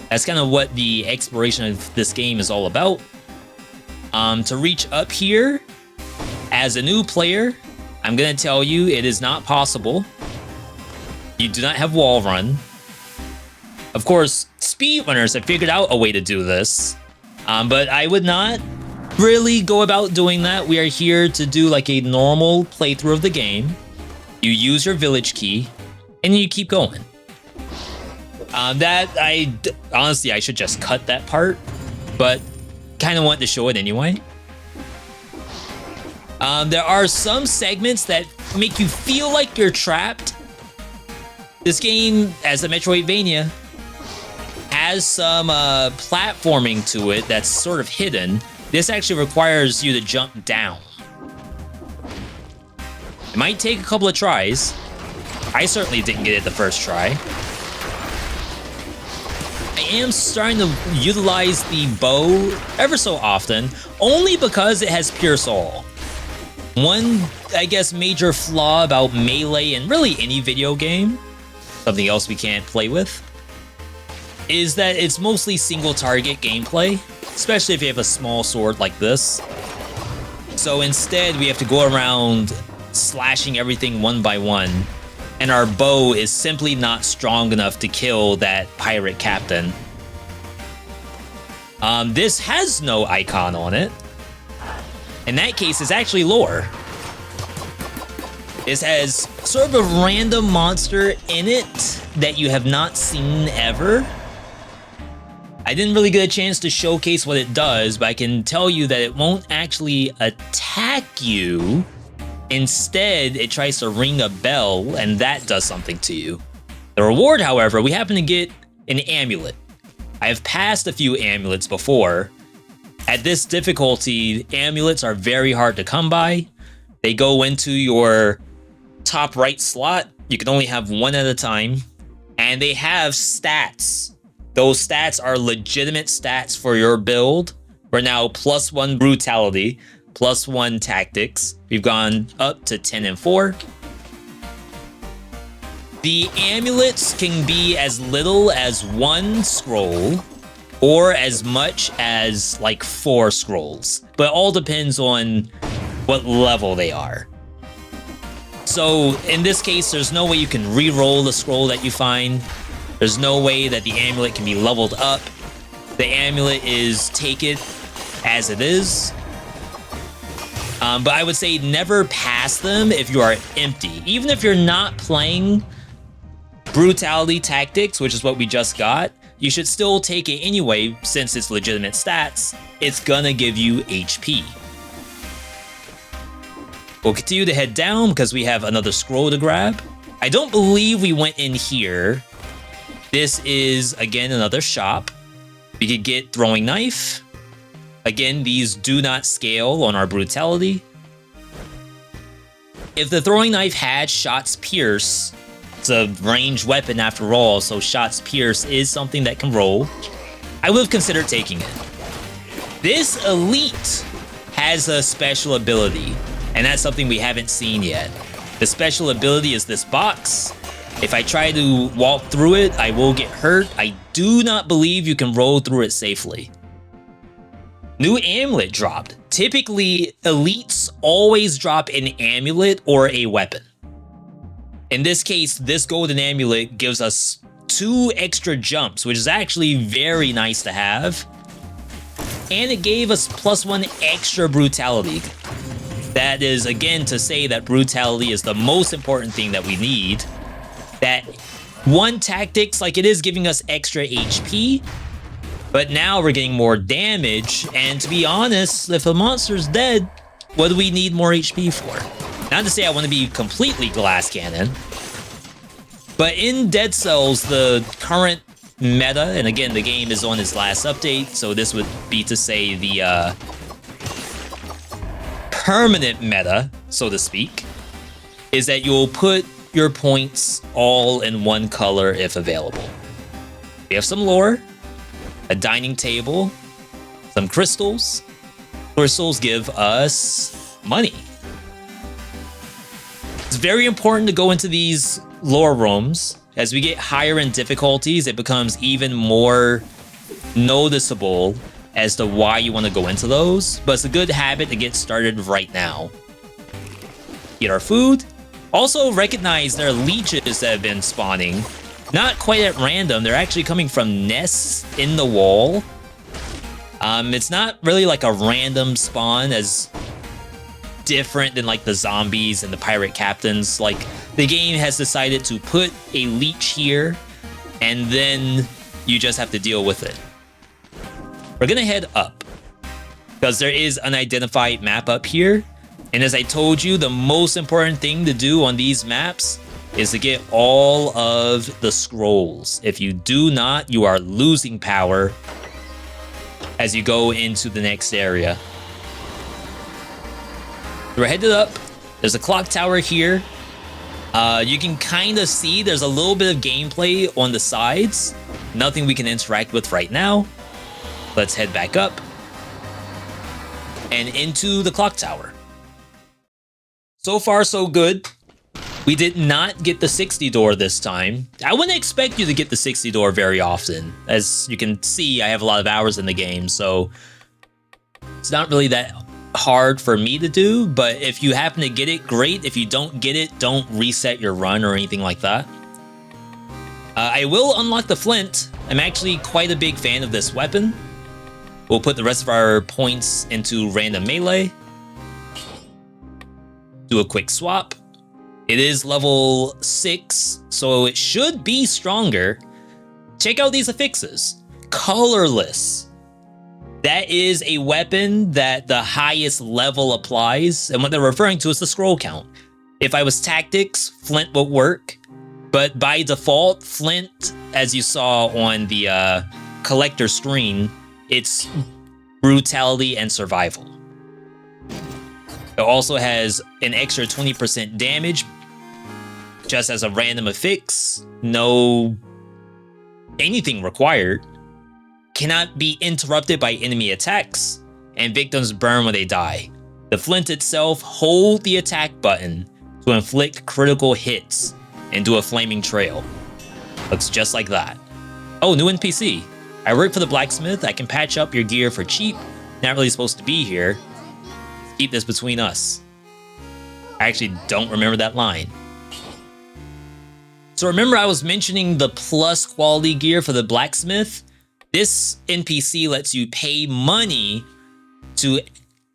That's kind of what the exploration of this game is all about. To reach up here, as a new player, I'm gonna tell you it is not possible. You do not have wall run. Of course, speedrunners have figured out a way to do this, but I would not really go about doing that. We are here to do like a normal playthrough of the game. You use your village key, and you keep going. Honestly, I should just cut that part, but kind of want to show it anyway. There are some segments that make you feel like you're trapped. This game, as a Metroidvania, has some platforming to it that's sort of hidden. This actually requires you to jump down. It might take a couple of tries. I certainly didn't get it the first try. I am starting to utilize the bow ever so often, only because it has Pierce All. One, I guess, major flaw about melee and really any video game, something else we can't play with, is that it's mostly single target gameplay, especially if you have a small sword like this. So instead, we have to go around slashing everything one by one, and our bow is simply not strong enough to kill that pirate captain. This has no icon on it. In that case, it's actually lore. This has sort of a random monster in it that you have not seen ever. I didn't really get a chance to showcase what it does, but I can tell you that it won't actually attack you. Instead, it tries to ring a bell, and that does something to you. The reward, however, we happen to get an amulet. I have passed a few amulets before. At this difficulty, amulets are very hard to come by. They go into your top right slot. You can only have one at a time. And they have stats. Those stats are legitimate stats for your build. We're now +1 brutality, +1 tactics. We've gone up to 10 and 4. The amulets can be as little as 1 scroll or as much as like 4 scrolls, but all depends on what level they are. So in this case, there's no way you can re-roll the scroll that you find. There's no way that the amulet can be leveled up. The amulet is take it as it is. But I would say never pass them if you are empty. Even if you're not playing brutality tactics, which is what we just got, you should still take it anyway, since it's legitimate stats. It's gonna give you HP. We'll continue to head down because we have another scroll to grab. I don't believe we went in here. This is, again, another shop. We could get throwing knife. Again, these do not scale on our brutality. If the throwing knife had shots pierce, it's a ranged weapon after all, so shots pierce is something that can roll. I would have considered taking it. This elite has a special ability, and that's something we haven't seen yet. The special ability is this box. If I try to walk through it, I will get hurt. I do not believe you can roll through it safely. New amulet dropped. Typically, elites always drop an amulet or a weapon. In this case, this golden amulet gives us 2 extra jumps, which is actually very nice to have. And it gave us +1 extra brutality. That is, again, to say that brutality is the most important thing that we need. That 1 tactics, like it is giving us extra HP, but now we're getting more damage, and to be honest, if a monster's dead, what do we need more HP for? Not to say I want to be completely glass cannon, but in Dead Cells, the current meta, and again, the game is on its last update, so this would be to say the permanent meta, so to speak, is that you'll put your points all in 1 color if available. We have some lore, a dining table, some crystals. Crystals give us money. It's very important to go into these lore rooms. As we get higher in difficulties, it becomes even more noticeable as to why you want to go into those, but it's a good habit to get started right now. Get our food. Also recognize there are leeches that have been spawning. Not quite at random, they're actually coming from nests in the wall. It's not really like a random spawn, as different than like the zombies and the pirate captains. Like, the game has decided to put a leech here, and then you just have to deal with it. We're gonna head up, because there is an unidentified map up here. And as I told you, the most important thing to do on these maps is to get all of the scrolls. If you do not, you are losing power as you go into the next area. We're headed up. There's a clock tower here. You can kind of see there's a little bit of gameplay on the sides. Nothing we can interact with right now. Let's head back up and into the clock tower. So far, so good. We did not get the 60 door this time. I wouldn't expect you to get the 60 door very often. As you can see, I have a lot of hours in the game, so it's not really that hard for me to do, but if you happen to get it, great. If you don't get it, don't reset your run or anything like that. I will unlock the flint. I'm actually quite a big fan of this weapon. We'll put the rest of our points into random melee. Do a quick swap. It is level 6, so it should be stronger. Check out these affixes. Colorless. That is a weapon that the highest level applies, and what they're referring to is the scroll count. If I was tactics, flint would work, but by default, flint, as you saw on the collector screen, it's brutality and survival. It also has an extra 20% damage, just as a random affix, no anything required. Cannot be interrupted by enemy attacks, and victims burn when they die. The flint itself, hold the attack button to inflict critical hits and do a flaming trail. Looks just like that. Oh, new NPC. I work for the blacksmith. I can patch up your gear for cheap. Not really supposed to be here. Keep this between us. I actually don't remember that line. So remember I was mentioning the plus quality gear for the blacksmith? This NPC lets you pay money to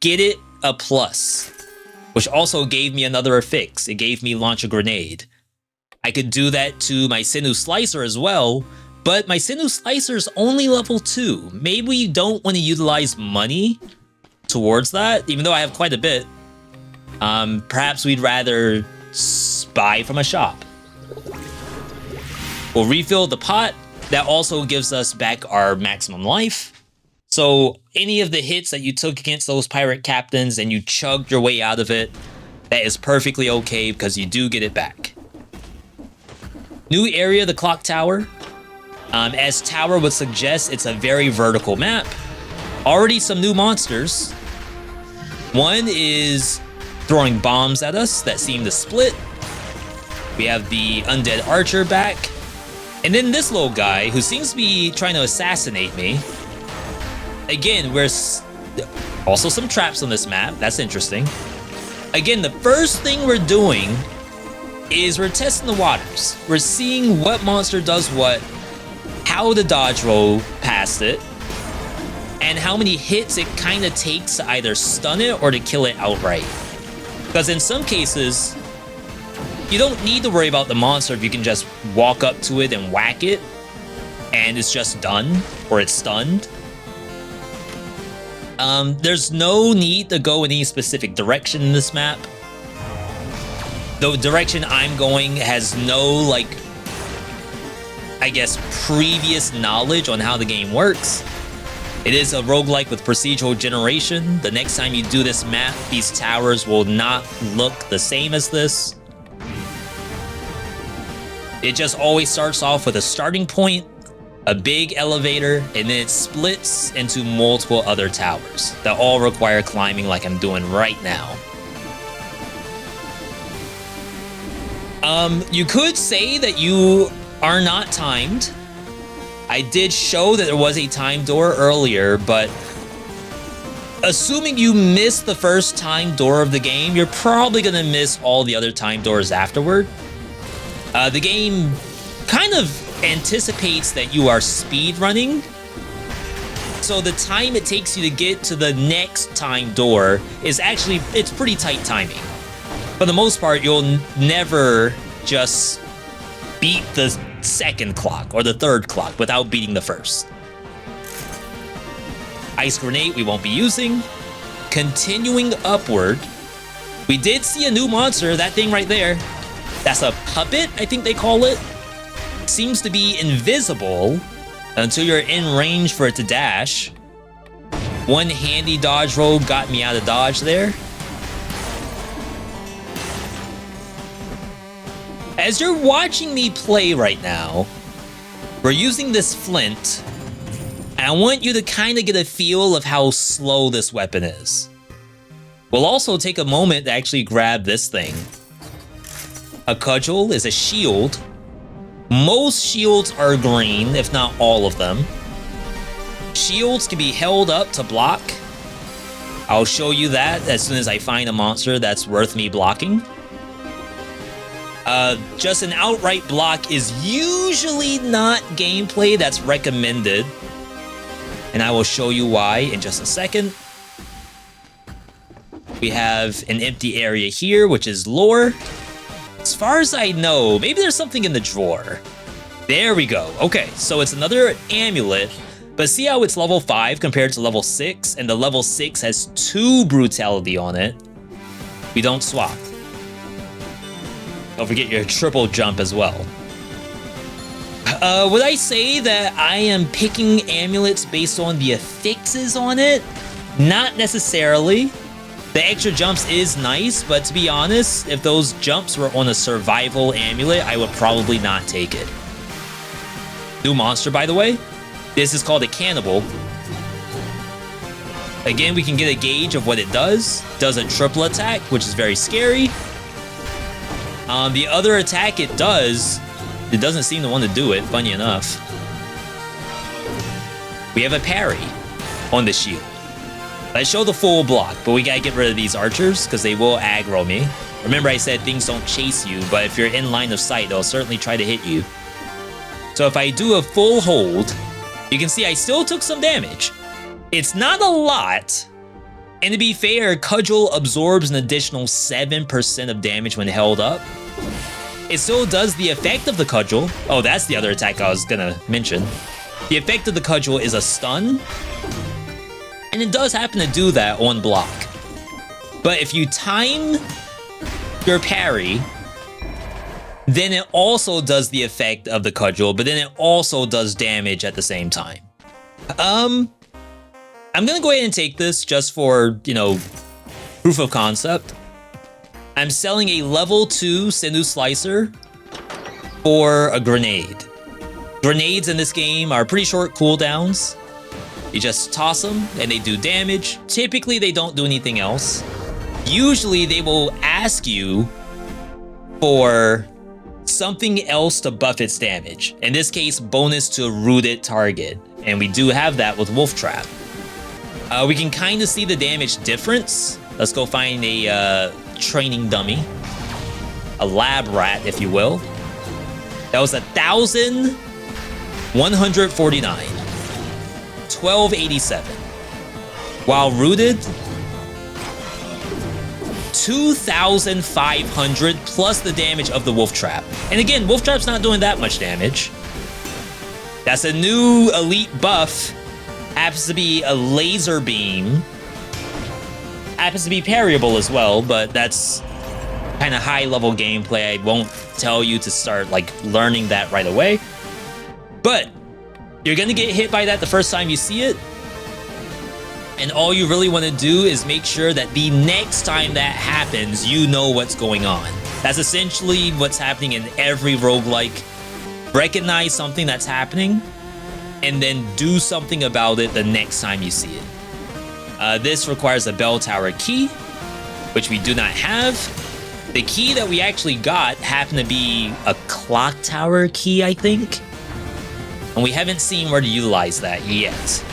get it a plus, which also gave me another affix. It gave me launch a grenade. I could do that to my sinew slicer as well, but my sinew slicer is only level 2. Maybe you don't want to utilize money towards that, even though I have quite a bit. Perhaps we'd rather buy from a shop. We'll refill the pot. That also gives us back our maximum life. So any of the hits that you took against those pirate captains and you chugged your way out of it, that is perfectly okay because you do get it back. New area, the clock tower. As tower would suggest, it's a very vertical map. Already some new monsters. One is throwing bombs at us that seem to split. We have the undead archer back. And then this little guy who seems to be trying to assassinate me. Again, there's also some traps on this map. That's interesting. Again, the first thing we're doing is we're testing the waters. We're seeing what monster does what, how to dodge roll past it, and how many hits it kind of takes to either stun it or to kill it outright. Because in some cases, you don't need to worry about the monster if you can just walk up to it and whack it, and it's just done, or it's stunned. There's no need to go in any specific direction in this map. The direction I'm going has no, like, I guess, previous knowledge on how the game works. It is a roguelike with procedural generation. The next time you do this map, these towers will not look the same as this. It just always starts off with a starting point, a big elevator, and then it splits into multiple other towers that all require climbing like I'm doing right now. You could say that you are not timed. I did show that there was a time door earlier, but Assuming you miss the first time door of the game, you're probably gonna miss all the other time doors afterward. The game kind of anticipates that you are speed running, so the time it takes you to get to the next time door is actually, it's pretty tight timing. For the most part, you'll never just beat the second clock or the third clock without beating the first. Ice grenade we won't be using. Continuing upward, we did see a new monster, that thing right there. That's a puppet, I think they call it. Seems to be invisible until you're in range for it to dash. One handy dodge roll got me out of dodge there. As you're watching me play right now, we're using this flint, and I want you to kind of get a feel of how slow this weapon is. We'll also take a moment to actually grab this thing. A cudgel is a shield. Most shields are green, if not all of them. Shields can be held up to block. I'll show you that as soon as I find a monster that's worth me blocking. Just an outright block is usually not gameplay that's recommended, and I will show you why in just a second. We have an empty area here, which is lore. As far as I know, maybe there's something in the drawer. There we go. Okay, so it's another amulet, but see how it's level 5 compared to level 6, and the level 6 has 2 brutality on it. We don't swap. Don't forget your triple jump as well. Would I say that I am picking amulets based on the affixes on it? Not necessarily. The extra jumps is nice, but to be honest, if those jumps were on a survival amulet, I would probably not take it. New monster, by the way. This is called a cannibal. Again, we can get a gauge of what it does. Does a triple attack, which is very scary. The other attack it doesn't seem to want to do it, funny enough. We have a parry on the shield. I show the full block, but we gotta get rid of these archers because they will aggro me. Remember I said things don't chase you, but if you're in line of sight, they'll certainly try to hit you. So if I do a full hold, you can see I still took some damage. It's not a lot. And to be fair, Cudgel absorbs an additional 7% of damage when held up. It still does the effect of the Cudgel. Oh, that's the other attack I was gonna mention. The effect of the Cudgel is a stun. And it does happen to do that on block. But if you time your parry, then it also does the effect of the Cudgel, but then it also does damage at the same time. I'm gonna go ahead and take this just for, proof of concept. I'm selling a level 2 Sinew Slicer for a grenade. Grenades in this game are pretty short cooldowns. You just toss them and they do damage. Typically, they don't do anything else. Usually, they will ask you for something else to buff its damage. In this case, bonus to a rooted target. And we do have that with Wolf Trap. We can kind of see the damage difference. Let's go find a training dummy. A lab rat, if you will. That was 1,149. 1287. While rooted, 2,500 plus the damage of the Wolf Trap. And again, Wolf Trap's not doing that much damage. That's a new elite buff. Happens to be a laser beam. Happens to be parryable as well, but that's kind of high level gameplay. I won't tell you to start learning that right away. But you're gonna get hit by that the first time you see it. And all you really want to do is make sure that the next time that happens, you know what's going on. That's essentially what's happening in every roguelike. Recognize something that's happening, and then do something about it the next time you see it. This requires a bell tower key, which we do not have. The key that we actually got happened to be a clock tower key, I think. And we haven't seen where to utilize that yet.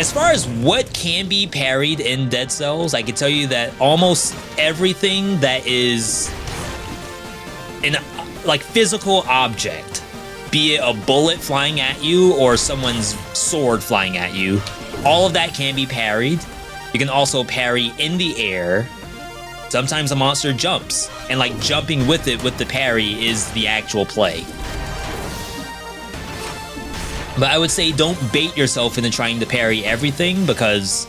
As far as what can be parried in Dead Cells, I can tell you that almost everything that is an like physical object, be it a bullet flying at you or someone's sword flying at you, all of that can be parried. You can also parry in the air. Sometimes a monster jumps, and like jumping with it with the parry is the actual play. But I would say don't bait yourself into trying to parry everything, because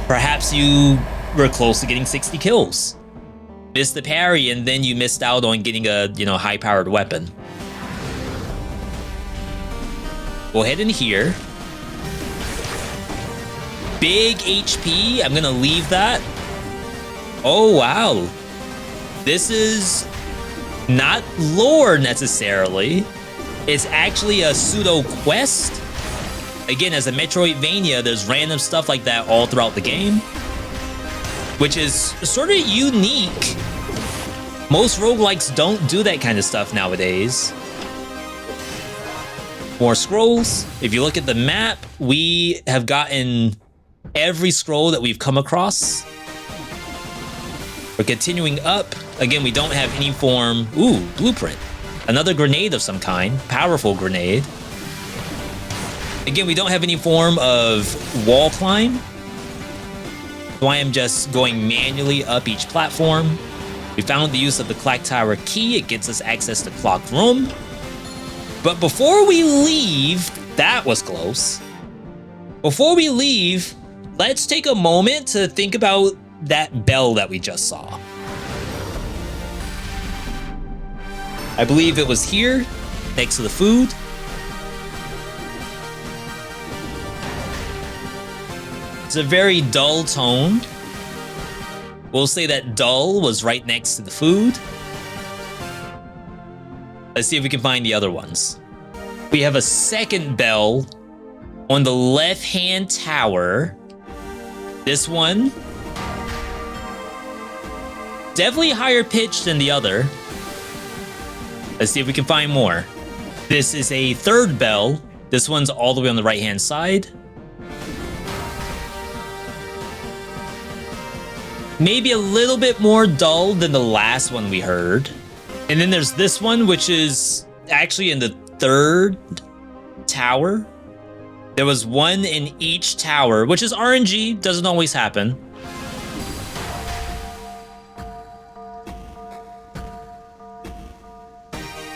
perhaps you were close to getting 60 kills. Missed the parry and then you missed out on getting a, high-powered weapon. Go ahead in here. Big HP, I'm gonna leave that. Oh, wow. This is not lore necessarily. It's actually a pseudo quest. Again, as a Metroidvania, there's random stuff like that all throughout the game, which is sort of unique. Most roguelikes don't do that kind of stuff nowadays. More scrolls. If you look at the map, we have gotten every scroll that we've come across. We're continuing up. Again, we don't have any form... Ooh, blueprint. Another grenade of some kind. Powerful grenade. Again, we don't have any form of wall climb, so I am just going manually up each platform. We found the use of the clock tower key. It gets us access to clock room. But before we leave, that was close. Before we leave, let's take a moment to think about that bell that we just saw. I believe it was here, next to the food. It's a very dull tone. We'll say that dull was right next to the food. Let's see if we can find the other ones. We have a second bell on the left-hand tower. This one, definitely higher pitched than the other. Let's see if we can find more. This is a third bell. This one's all the way on the right-hand side. Maybe a little bit more dull than the last one we heard. And then there's this one, which is actually in the third tower. There was one in each tower, which is RNG, doesn't always happen.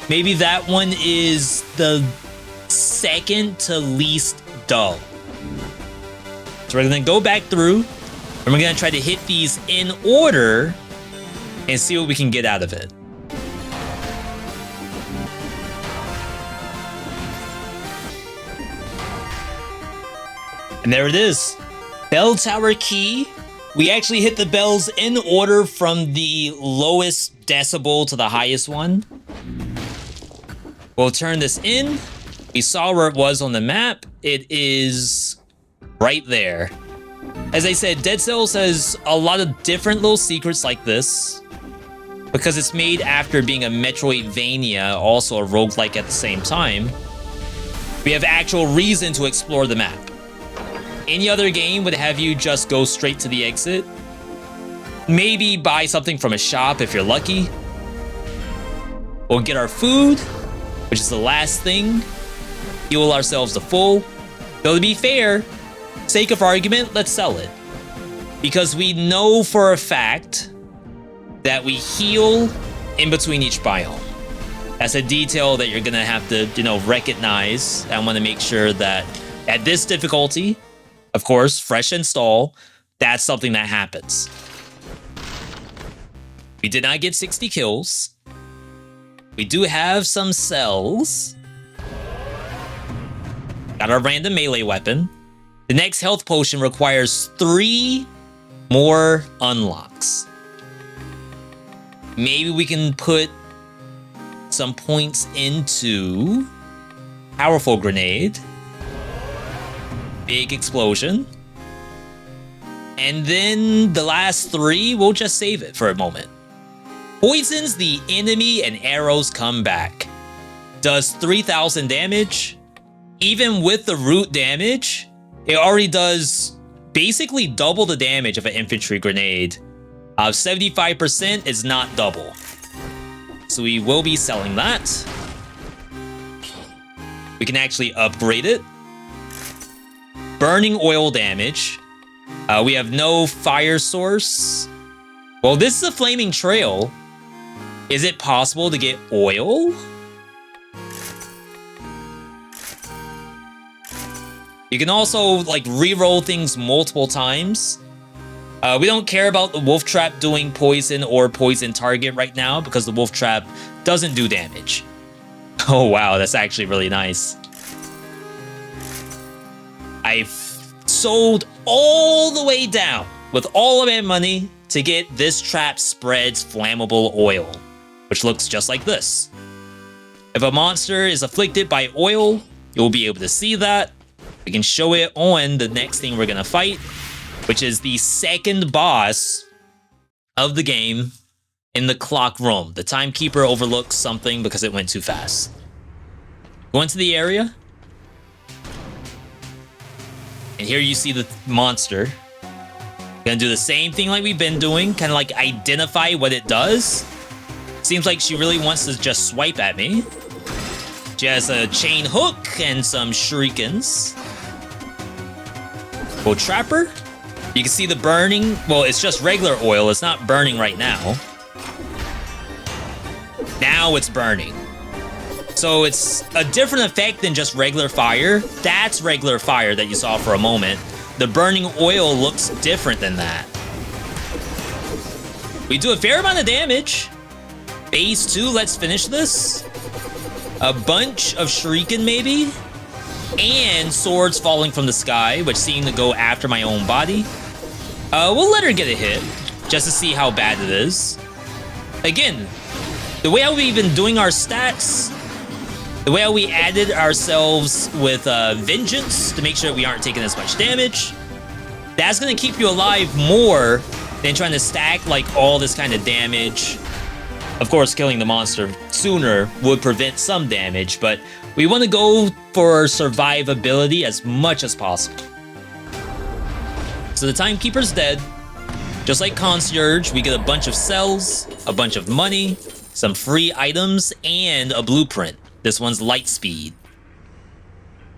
Maybe that one is the second to least dull. So we're gonna go back through, and we're gonna try to hit these in order and see what we can get out of it. And there it is. Bell tower key. We actually hit the bells in order from the lowest decibel to the highest one. We'll turn this in. We saw where it was on the map. It is right there. As I said, Dead Cells has a lot of different little secrets like this, because it's made after being a Metroidvania, also a roguelike at the same time. We have actual reason to explore the map. Any other game would have you just go straight to the exit. Maybe buy something from a shop if you're lucky. We'll get our food, which is the last thing. Heal ourselves to full. Though to be fair, sake of argument, let's sell it. Because we know for a fact that we heal in between each biome. That's a detail that you're gonna have to, recognize. I want to make sure that at this difficulty, of course, fresh install, that's something that happens. We did not get 60 kills. We do have some cells. Got our random melee weapon. The next health potion requires 3 more unlocks. Maybe we can put some points into powerful grenade, big explosion, and then the last 3, we'll just save it for a moment. Poisons the enemy and arrows come back. Does 3,000 damage. Even with the root damage, it already does basically double the damage of an infantry grenade. 75% is not double. So we will be selling that. We can actually upgrade it. Burning oil damage. We have no fire source. Well, this is a flaming trail. Is it possible to get oil? You can also, like, reroll things multiple times. We don't care about the wolf trap doing poison or poison target right now because the wolf trap doesn't do damage. Oh, wow, that's actually really nice. I've sold all the way down with all of my money to get this trap spreads flammable oil, which looks just like this. If a monster is afflicted by oil, you'll be able to see that. We can show it on the next thing we're gonna fight, which is the second boss of the game in the clock room. The timekeeper overlooks something because it went too fast. Go into the area. And here you see the monster. Gonna do the same thing like we've been doing, kind of like identify what it does. Seems like she really wants to just swipe at me. She has a chain hook and some shurikens. We'll trap her. You can see the burning. Well, it's just regular oil. It's not burning right now. Now it's burning. So it's a different effect than just regular fire. That's regular fire that you saw for a moment. The burning oil looks different than that. We do a fair amount of damage. Phase 2, let's finish this. A bunch of shuriken maybe. And swords falling from the sky, which seem to go after my own body. We'll let her get a hit, just to see how bad it is. Again, the way how we've been doing our stats, the way how we added ourselves with Vengeance to make sure we aren't taking as much damage, that's going to keep you alive more than trying to stack like all this kind of damage. Of course, killing the monster sooner would prevent some damage, but we want to go for survivability as much as possible. So the timekeeper's dead. Just like Concierge, we get a bunch of cells, a bunch of money, some free items, and a blueprint. This one's light speed.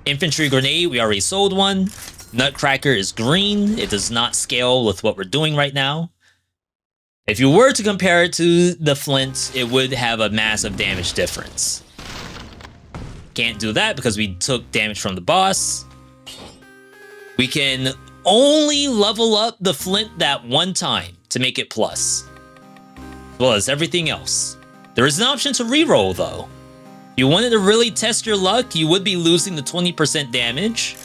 Infantry grenade, we already sold one. Nutcracker is green. It does not scale with what we're doing right now. If you were to compare it to the flint, it would have a massive damage difference. Can't do that because we took damage from the boss. We can only level up the flint that one time to make it plus, as well as everything else. There is an option to reroll though. If you wanted to really test your luck, you would be losing the 20% damage,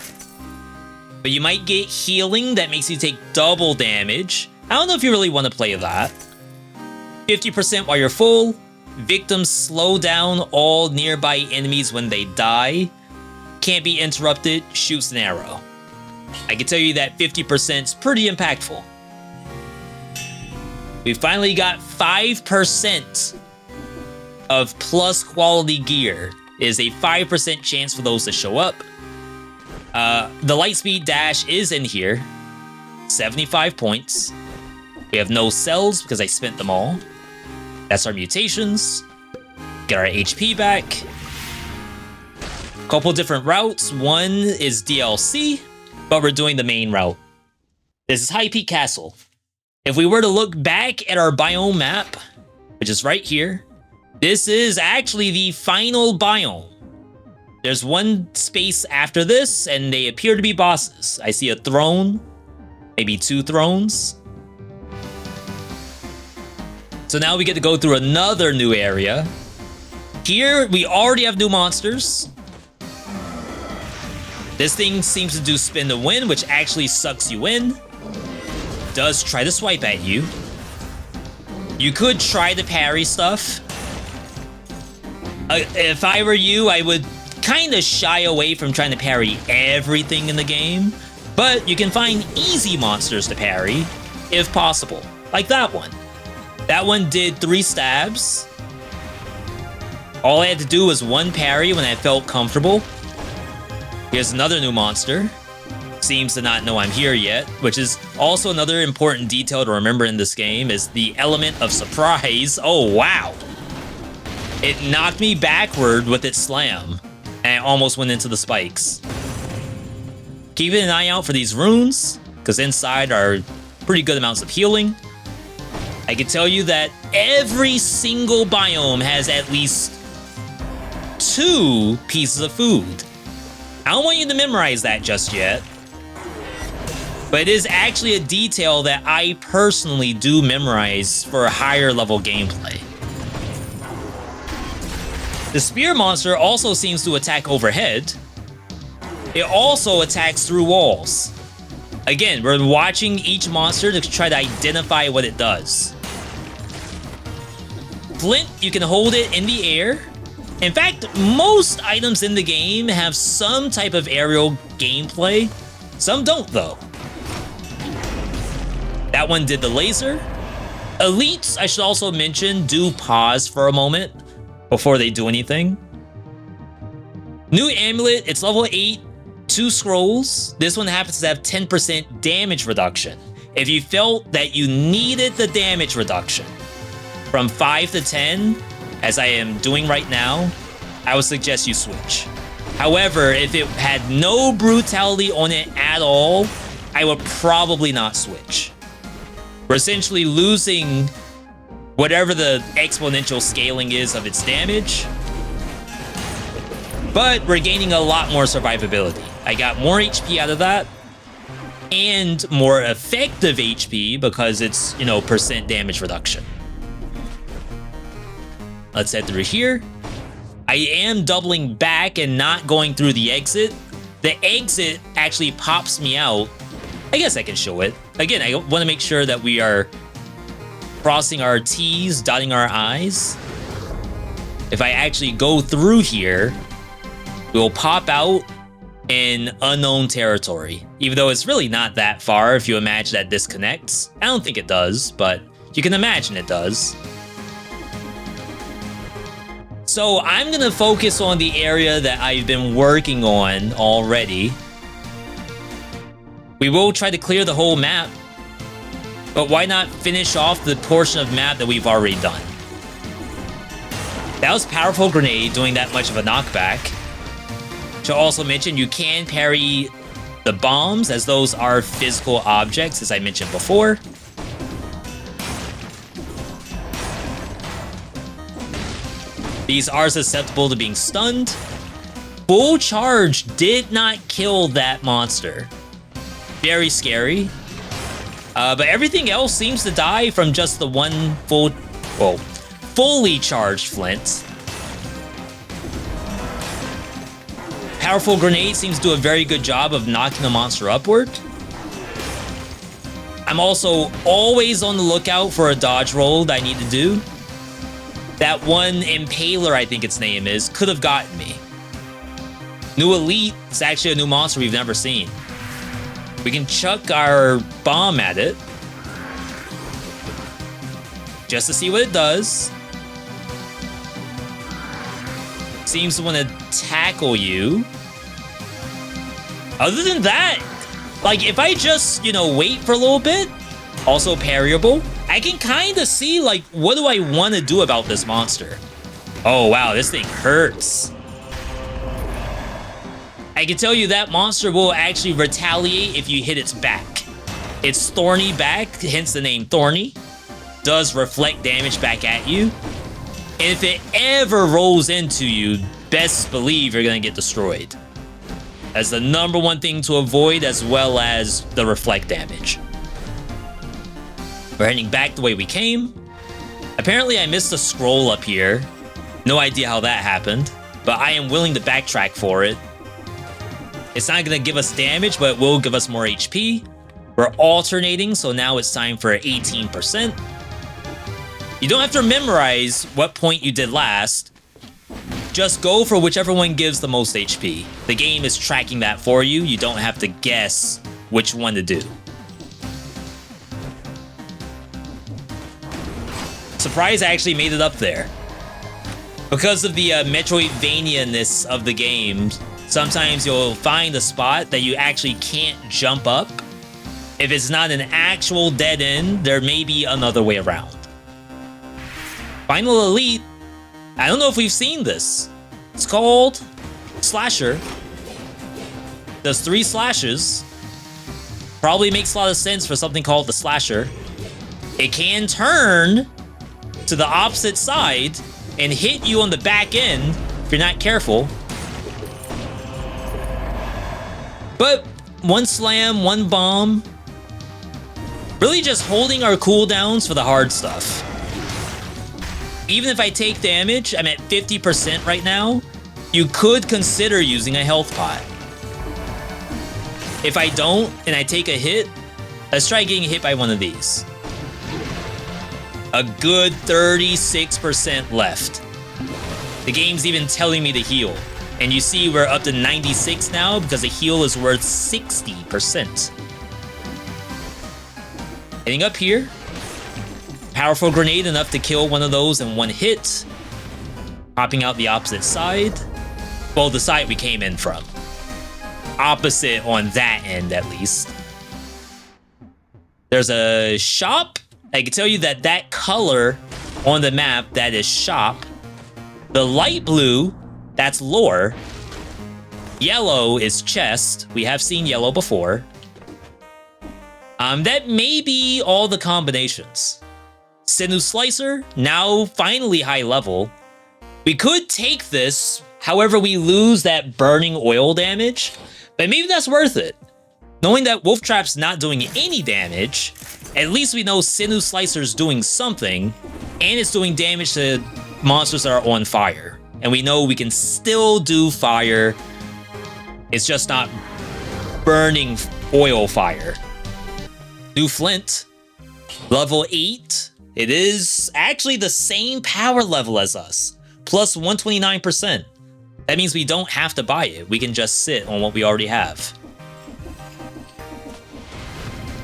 but you might get healing that makes you take double damage. I don't know if you really want to play that. 50% while you're full. Victims slow down all nearby enemies when they die. Can't be interrupted. Shoots an arrow. I can tell you that 50% is pretty impactful. We finally got 5% of plus quality gear. It is a 5% chance for those to show up. The lightspeed dash is in here. 75 points. We have no cells because I spent them all. That's our mutations. Get our HP back. Couple different routes. One is DLC, but we're doing the main route. This is High Peak Castle. If we were to look back at our biome map, which is right here, this is actually the final biome. There's one space after this, and they appear to be bosses. I see a throne, maybe 2 thrones. So now we get to go through another new area. Here, we already have new monsters. This thing seems to do spin to win, which actually sucks you in. Does try to swipe at you. You could try to parry stuff. If I were you, I would kind of shy away from trying to parry everything in the game. But you can find easy monsters to parry, if possible. Like that one. That one did 3 stabs. All I had to do was 1 parry when I felt comfortable. Here's another new monster. seems to not know I'm here yet, which is also another important detail to remember in this game is the element of surprise. Oh, wow. It knocked me backward with its slam, and I almost went into the spikes. Keeping an eye out for these runes, because inside are pretty good amounts of healing. I can tell you that every single biome has at least 2 pieces of food. I don't want you to memorize that just yet, but it is actually a detail that I personally do memorize for higher level gameplay. The spear monster also seems to attack overhead. It also attacks through walls. Again, we're watching each monster to try to identify what it does. Flint, you can hold it in the air. In fact, most items in the game have some type of aerial gameplay. Some don't, though. That one did the laser. Elites, I should also mention, do pause for a moment before they do anything. New amulet, it's level 8, 2 scrolls. This one happens to have 10% damage reduction. If you felt that you needed the damage reduction from 5 to 10, as I am doing right now, I would suggest you switch. However, if it had no brutality on it at all, I would probably not switch. We're essentially losing whatever the exponential scaling is of its damage, but we're gaining a lot more survivability. I got more HP out of that, and more effective HP because it's, percent damage reduction. Let's head through here. I am doubling back and not going through the exit. The exit actually pops me out. I guess I can show it. Again, I want to make sure that we are crossing our T's, dotting our I's. If I actually go through here, we will pop out in unknown territory, even though it's really not that far if you imagine that disconnects. I don't think it does, but you can imagine it does. So I'm gonna focus on the area that I've been working on already. We will try to clear the whole map, but why not finish off the portion of map that we've already done? That was Powerful Grenade doing that much of a knockback. To also mention, you can parry the bombs, as those are physical objects, as I mentioned before. These are susceptible to being stunned. Full charge did not kill that monster. Very scary. But everything else seems to die from just the one fully charged flint. Powerful Grenade seems to do a very good job of knocking the monster upward. I'm also always on the lookout for a dodge roll that I need to do. That one Impaler, I think its name is, could have gotten me. New Elite is actually a new monster we've never seen. We can chuck our bomb at it just to see what it does. Seems to want to tackle you. Other than that, like, if I just, wait for a little bit, also parryable, I can kind of see, like, what do I want to do about this monster? Oh, wow, this thing hurts. I can tell you that monster will actually retaliate if you hit its back. Its thorny back, hence the name Thorny, does reflect damage back at you. And if it ever rolls into you, best believe you're going to get destroyed. That's the #1 thing to avoid, as well as the reflect damage. We're heading back the way we came. Apparently I missed a scroll up here. No idea how that happened, but I am willing to backtrack for it. It's not going to give us damage, but it will give us more HP. We're alternating, so now it's time for 18%. You don't have to memorize what point you did last. Just go for whichever one gives the most HP. The game is tracking that for you. You don't have to guess which one to do. Surprise, I actually made it up there. Because of the Metroidvania-ness of the game, Sometimes you'll find a spot that you actually can't jump up. If it's not an actual dead end, there may be another way around. Final Elite, I don't know if we've seen this. It's called Slasher. Does 3 slashes. Probably makes a lot of sense for something called the Slasher. It can turn to the opposite side and hit you on the back end if you're not careful. But 1 slam, 1 bomb. Really just holding our cooldowns for the hard stuff. Even if I take damage, I'm at 50% right now, you could consider using a health pot. If I don't, and I take a hit, let's try getting hit by one of these. A good 36% left. The game's even telling me to heal. And you see we're up to 96 now because a heal is worth 60%. Heading up here. Powerful grenade enough to kill one of those in 1 hit. Popping out the opposite side. Well, the side we came in from. Opposite on that end, at least. There's a shop. I can tell you that that color on the map, that is shop. The light blue, that's lore. Yellow is chest. We have seen yellow before. That may be all the combinations. Sinew Slicer, now finally high level. We could take this, however we lose that burning oil damage, but maybe that's worth it. Knowing that Wolf Trap's not doing any damage, at least we know Sinew Slicer's doing something, and it's doing damage to monsters that are on fire. And we know we can still do fire, it's just not burning oil fire. New Flint, level 8. It is actually the same power level as us, plus 129%. That means we don't have to buy it. We can just sit on what we already have.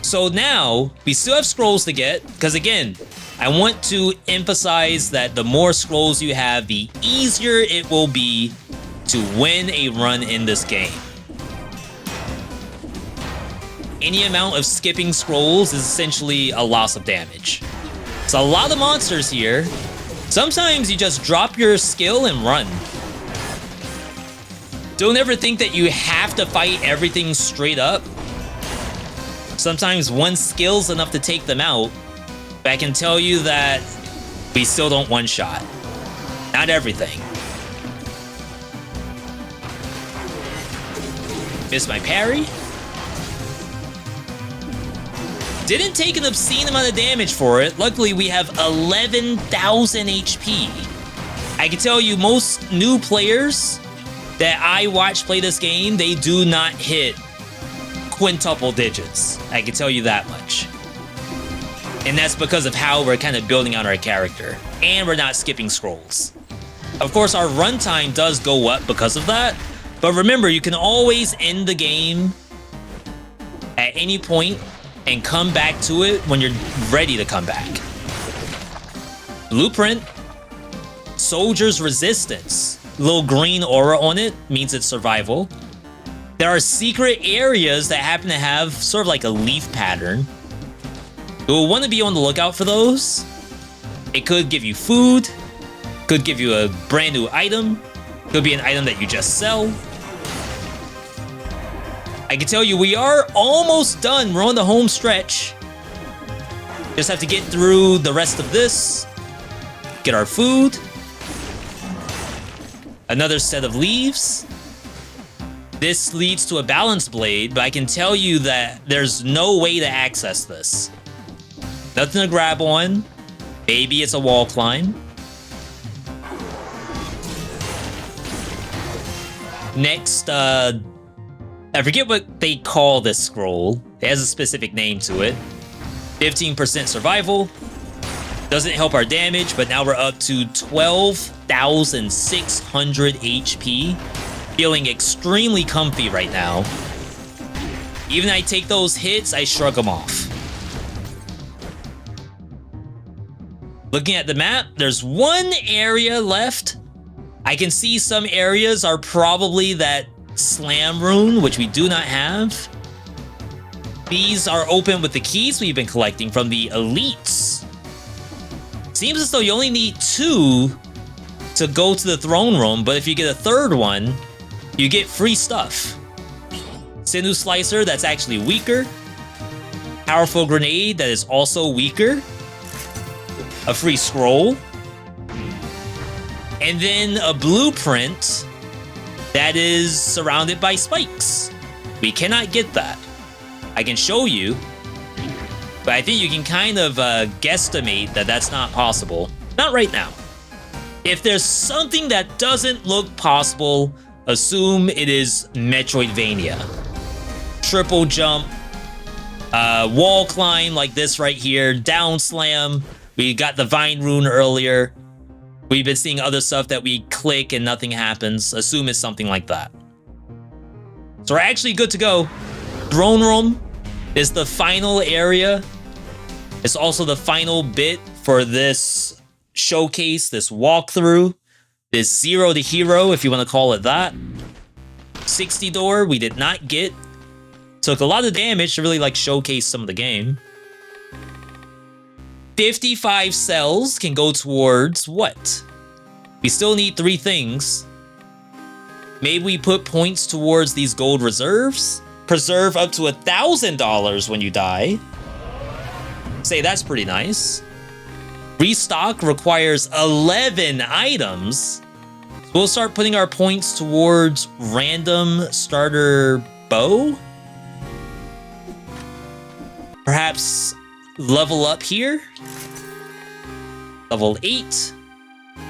So now, we still have scrolls to get, because again, I want to emphasize that the more scrolls you have, the easier it will be to win a run in this game. Any amount of skipping scrolls is essentially a loss of damage. So a lot of monsters here. Sometimes you just drop your skill and run. Don't ever think that you have to fight everything straight up. Sometimes one skill's enough to take them out, but I can tell you that we still don't one-shot. Not everything. Missed my parry. Didn't take an obscene amount of damage for it. Luckily, we have 11,000 HP. I can tell you most new players that I watch play this game, they do not hit quintuple digits. I can tell you that much. And that's because of how we're kind of building out our character. And we're not skipping scrolls. Of course, our runtime does go up because of that. But remember, you can always end the game at any point and come back to it when you're ready to come back. Blueprint. Soldier's Resistance. Little green aura on it means it's survival. There are secret areas that happen to have sort of like a leaf pattern. You'll want to be on the lookout for those. It could give you food, could give you a brand new item, could be an item that you just sell. I can tell you we are almost done. We're on the home stretch. Just have to get through the rest of this, get our food, another set of leaves. This leads to a balance blade, but I can tell you that there's no way to access this. Nothing to grab on. Maybe it's a wall climb. Next, I forget what they call this scroll. It has a specific name to it. 15% survival. Doesn't help our damage, but now we're up to 12,600 HP. Feeling extremely comfy right now. Even I take those hits, I shrug them off. Looking at the map, there's one area left. I can see some areas are probably that Slam Rune, which we do not have. These are open with the keys we've been collecting from the elites. Seems as though you only need 2 to go to the throne room, but if you get a third one, you get free stuff. Sinew Slicer, that's actually weaker. Powerful Grenade, that is also weaker. A free scroll. And then a blueprint that is surrounded by spikes. We cannot get that. I can show you, but I think you can kind of guesstimate that that's not possible. Not right now. If there's something that doesn't look possible, assume it is Metroidvania. Triple jump, wall climb like this right here, down slam. We got the Vine Rune earlier. We've been seeing other stuff that we click and nothing happens. Assume it's something like that. So we're actually good to go. Throne Room is the final area. It's also the final bit for this showcase, this walkthrough, this Zero to Hero, if you want to call it that. 60 door, we did not get. Took a lot of damage to really like showcase some of the game. 55 cells can go towards what? We still need 3 things. Maybe we put points towards these gold reserves. Preserve up to $1,000 when you die. Say that's pretty nice. Restock requires 11 items. So we'll start putting our points towards random starter bow. Perhaps level up here. Level 8.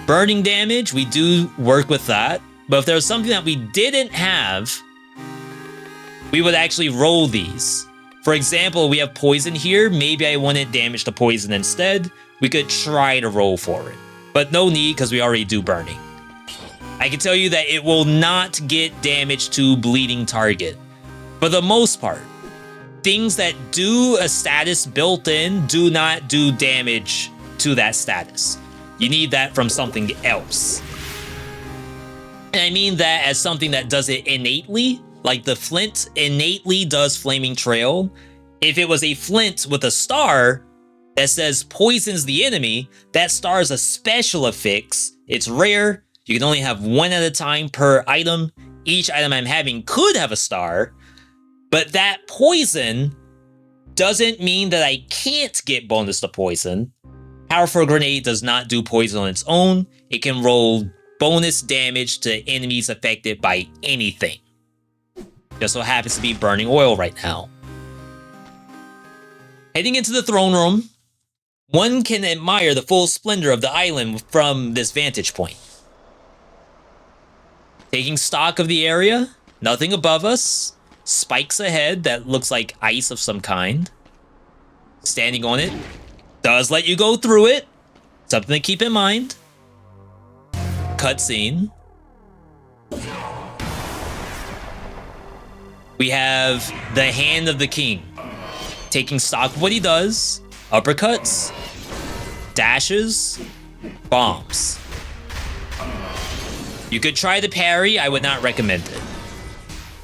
Burning damage, we do work with that. But if there was something that we didn't have, we would actually roll these. For example, we have poison here. Maybe I wanted damage to poison instead. We could try to roll for it. But no need, because we already do burning. I can tell you that it will not get damage to bleeding target. For the most part, things that do a status built in do not do damage to that status. You need that from something else. And I mean that as something that does it innately. Like the flint innately does Flaming Trail. If it was a flint with a star that says poisons the enemy, that star is a special affix. It's rare. You can only have 1 at a time per item. Each item I'm having could have a star. But that poison doesn't mean that I can't get bonus to poison. Powerful Grenade does not do poison on its own. It can roll bonus damage to enemies affected by anything. Just so happens to be burning oil right now. Heading into the throne room, one can admire the full splendor of the island from this vantage point. Taking stock of the area, nothing above us, spikes ahead that looks like ice of some kind. Standing on it, does let you go through it, something to keep in mind. Cutscene. We have the Hand of the King. Taking stock of what he does. Uppercuts. Dashes. Bombs. You could try the parry. I would not recommend it.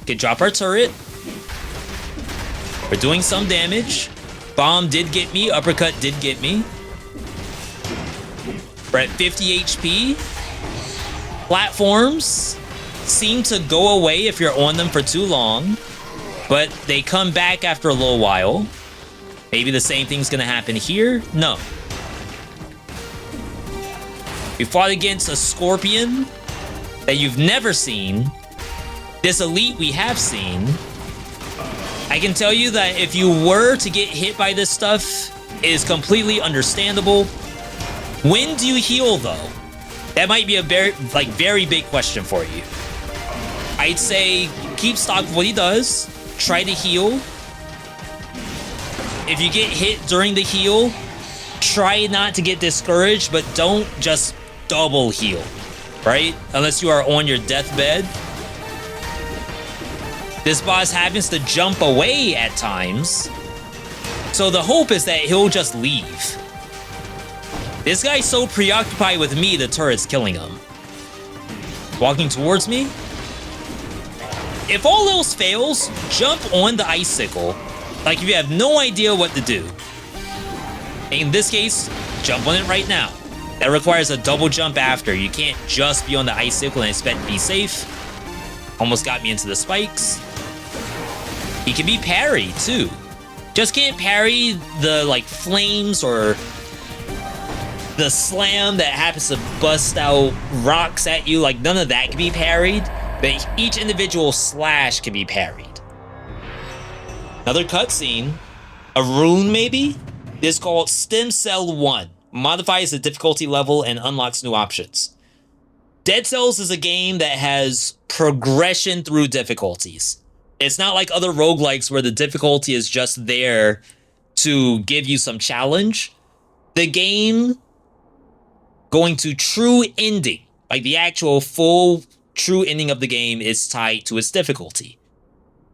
Could drop our turret. We're doing some damage. Bomb did get me. Uppercut did get me. We're at 50 HP. Platforms seem to go away if you're on them for too long, but they come back after a little while. Maybe the same thing's gonna happen here? No. We fought against a scorpion that you've never seen. This elite we have seen. I can tell you that if you were to get hit by this stuff, it is completely understandable. When do you heal though? That might be a very big question for you. I'd say keep stock of what he does. Try to heal. If you get hit during the heal, try not to get discouraged, but don't just double heal, right? Unless you are on your deathbed. This boss happens to jump away at times. So the hope is that he'll just leave. This guy's so preoccupied with me, the turret's killing him. Walking towards me. if all else fails, jump on the icicle. Like if you have no idea what to do. In this case, jump on it right now. That requires a double jump after. You can't just be on the icicle and expect to be safe. Almost got me into the spikes. He can be parried too. Just can't parry the like flames or the slam that happens to bust out rocks at you. Like none of that can be parried, but each individual slash can be parried. Another cutscene, a rune maybe? This is called Stem Cell 1. Modifies the difficulty level and unlocks new options. Dead Cells is a game that has progression through difficulties. It's not like other roguelikes where the difficulty is just there to give you some challenge. The game going to true ending, like the actual full true ending of the game, is tied to its difficulty.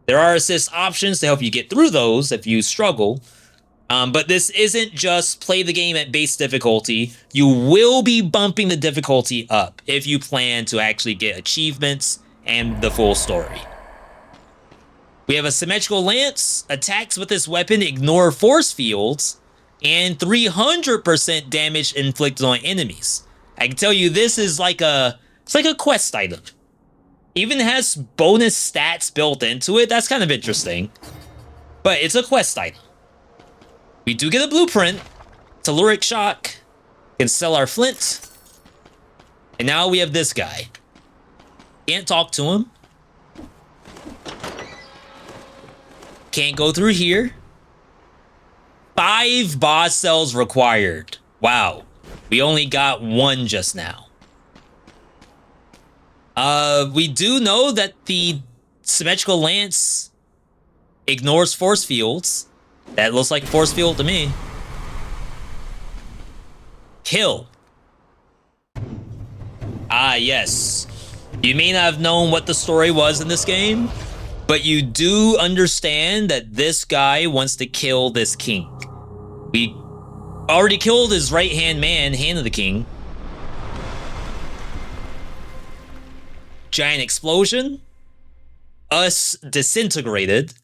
There are assist options to help you get through those if you struggle. But this isn't just play the game at base difficulty. You will be bumping the difficulty up if you plan to actually get achievements and the full story. We have a symmetrical lance. Attacks with this weapon ignore force fields and 300% damage inflicted on enemies. I can tell you this is like it's like a quest item. Even has bonus stats built into it. That's kind of interesting. But it's a quest item. We do get a blueprint. Telluric shock. Can sell our flint. And now we have this guy. Can't talk to him. Can't go through here. 5 boss cells required. Wow. We only got 1 just now. We do know that the symmetrical lance ignores force fields. That looks like a force field to me. Kill. Ah, yes. You may not have known what the story was in this game, but you do understand that this guy wants to kill this king. We already killed his right-hand man, Hand of the King. Giant explosion. Us disintegrated.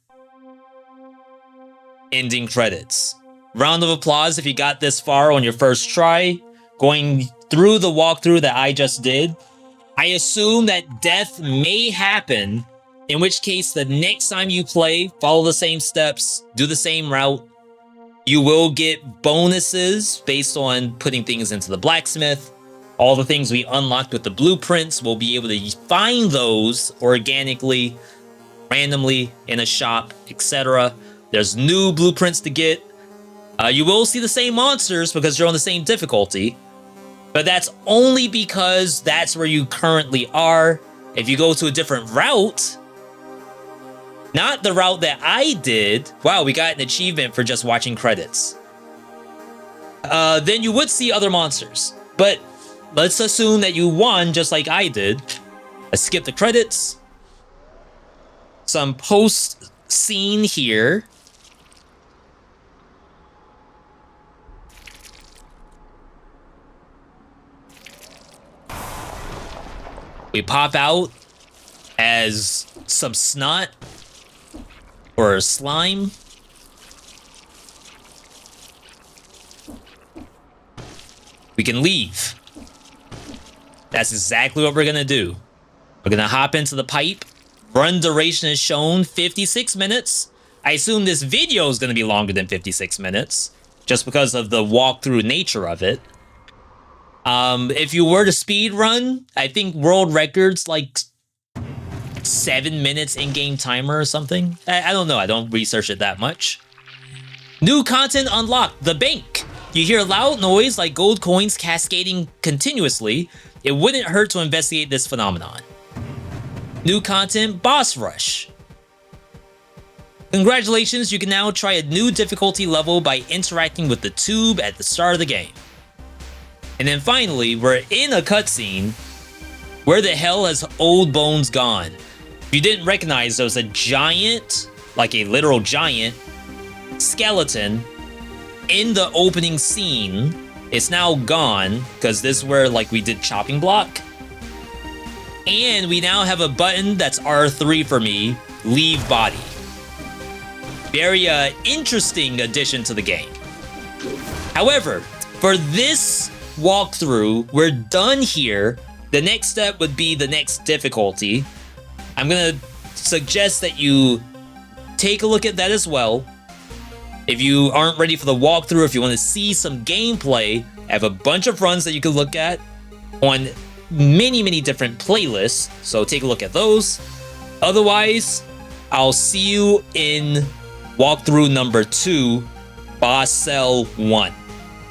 Ending credits. Round of applause if you got this far on your first try. Going through the walkthrough that I just did. I assume that death may happen, in which case the next time you play, follow the same steps, do the same route. You will get bonuses based on putting things into the blacksmith. All the things we unlocked with the blueprints, we'll be able to find those organically, randomly, in a shop, etc. There's new blueprints to get. You will see the same monsters because you're on the same difficulty. But that's only because that's where you currently are. If you go to a different route, not the route that I did. Wow, we got an achievement for just watching credits. Then you would see other monsters. But let's assume that you won just like I did. Let's skip the credits. Some post-scene here. We pop out as some snot or slime. We can leave. That's exactly what we're gonna do. We're gonna hop into the pipe. Run duration is shown 56 minutes. I assume this video is gonna be longer than 56 minutes just because of the walkthrough nature of it. If you were to speed run, I think world records like 7 minutes in-game timer or something. I don't know. I don't research it that much. New content unlocked. The bank. You hear loud noise like gold coins cascading continuously. It wouldn't hurt to investigate this phenomenon. New content, boss rush. Congratulations, you can now try a new difficulty level by interacting with the tube at the start of the game. And then finally, we're in a cutscene. Where the hell has Old Bones gone? If you didn't recognize, there was a giant, like a literal giant, skeleton in the opening scene. It's now gone, because this is where like we did chopping block. And we now have a button that's R3 for me, leave body. Very interesting addition to the game. However, for this walkthrough, we're done here. The next step would be the next difficulty. I'm gonna suggest that you take a look at that as well. If you aren't ready for the walkthrough, if you want to see some gameplay, I have a bunch of runs that you can look at on many different playlists, so take a look at those. Otherwise, I'll see you in walkthrough number 2, Boss Cell 1.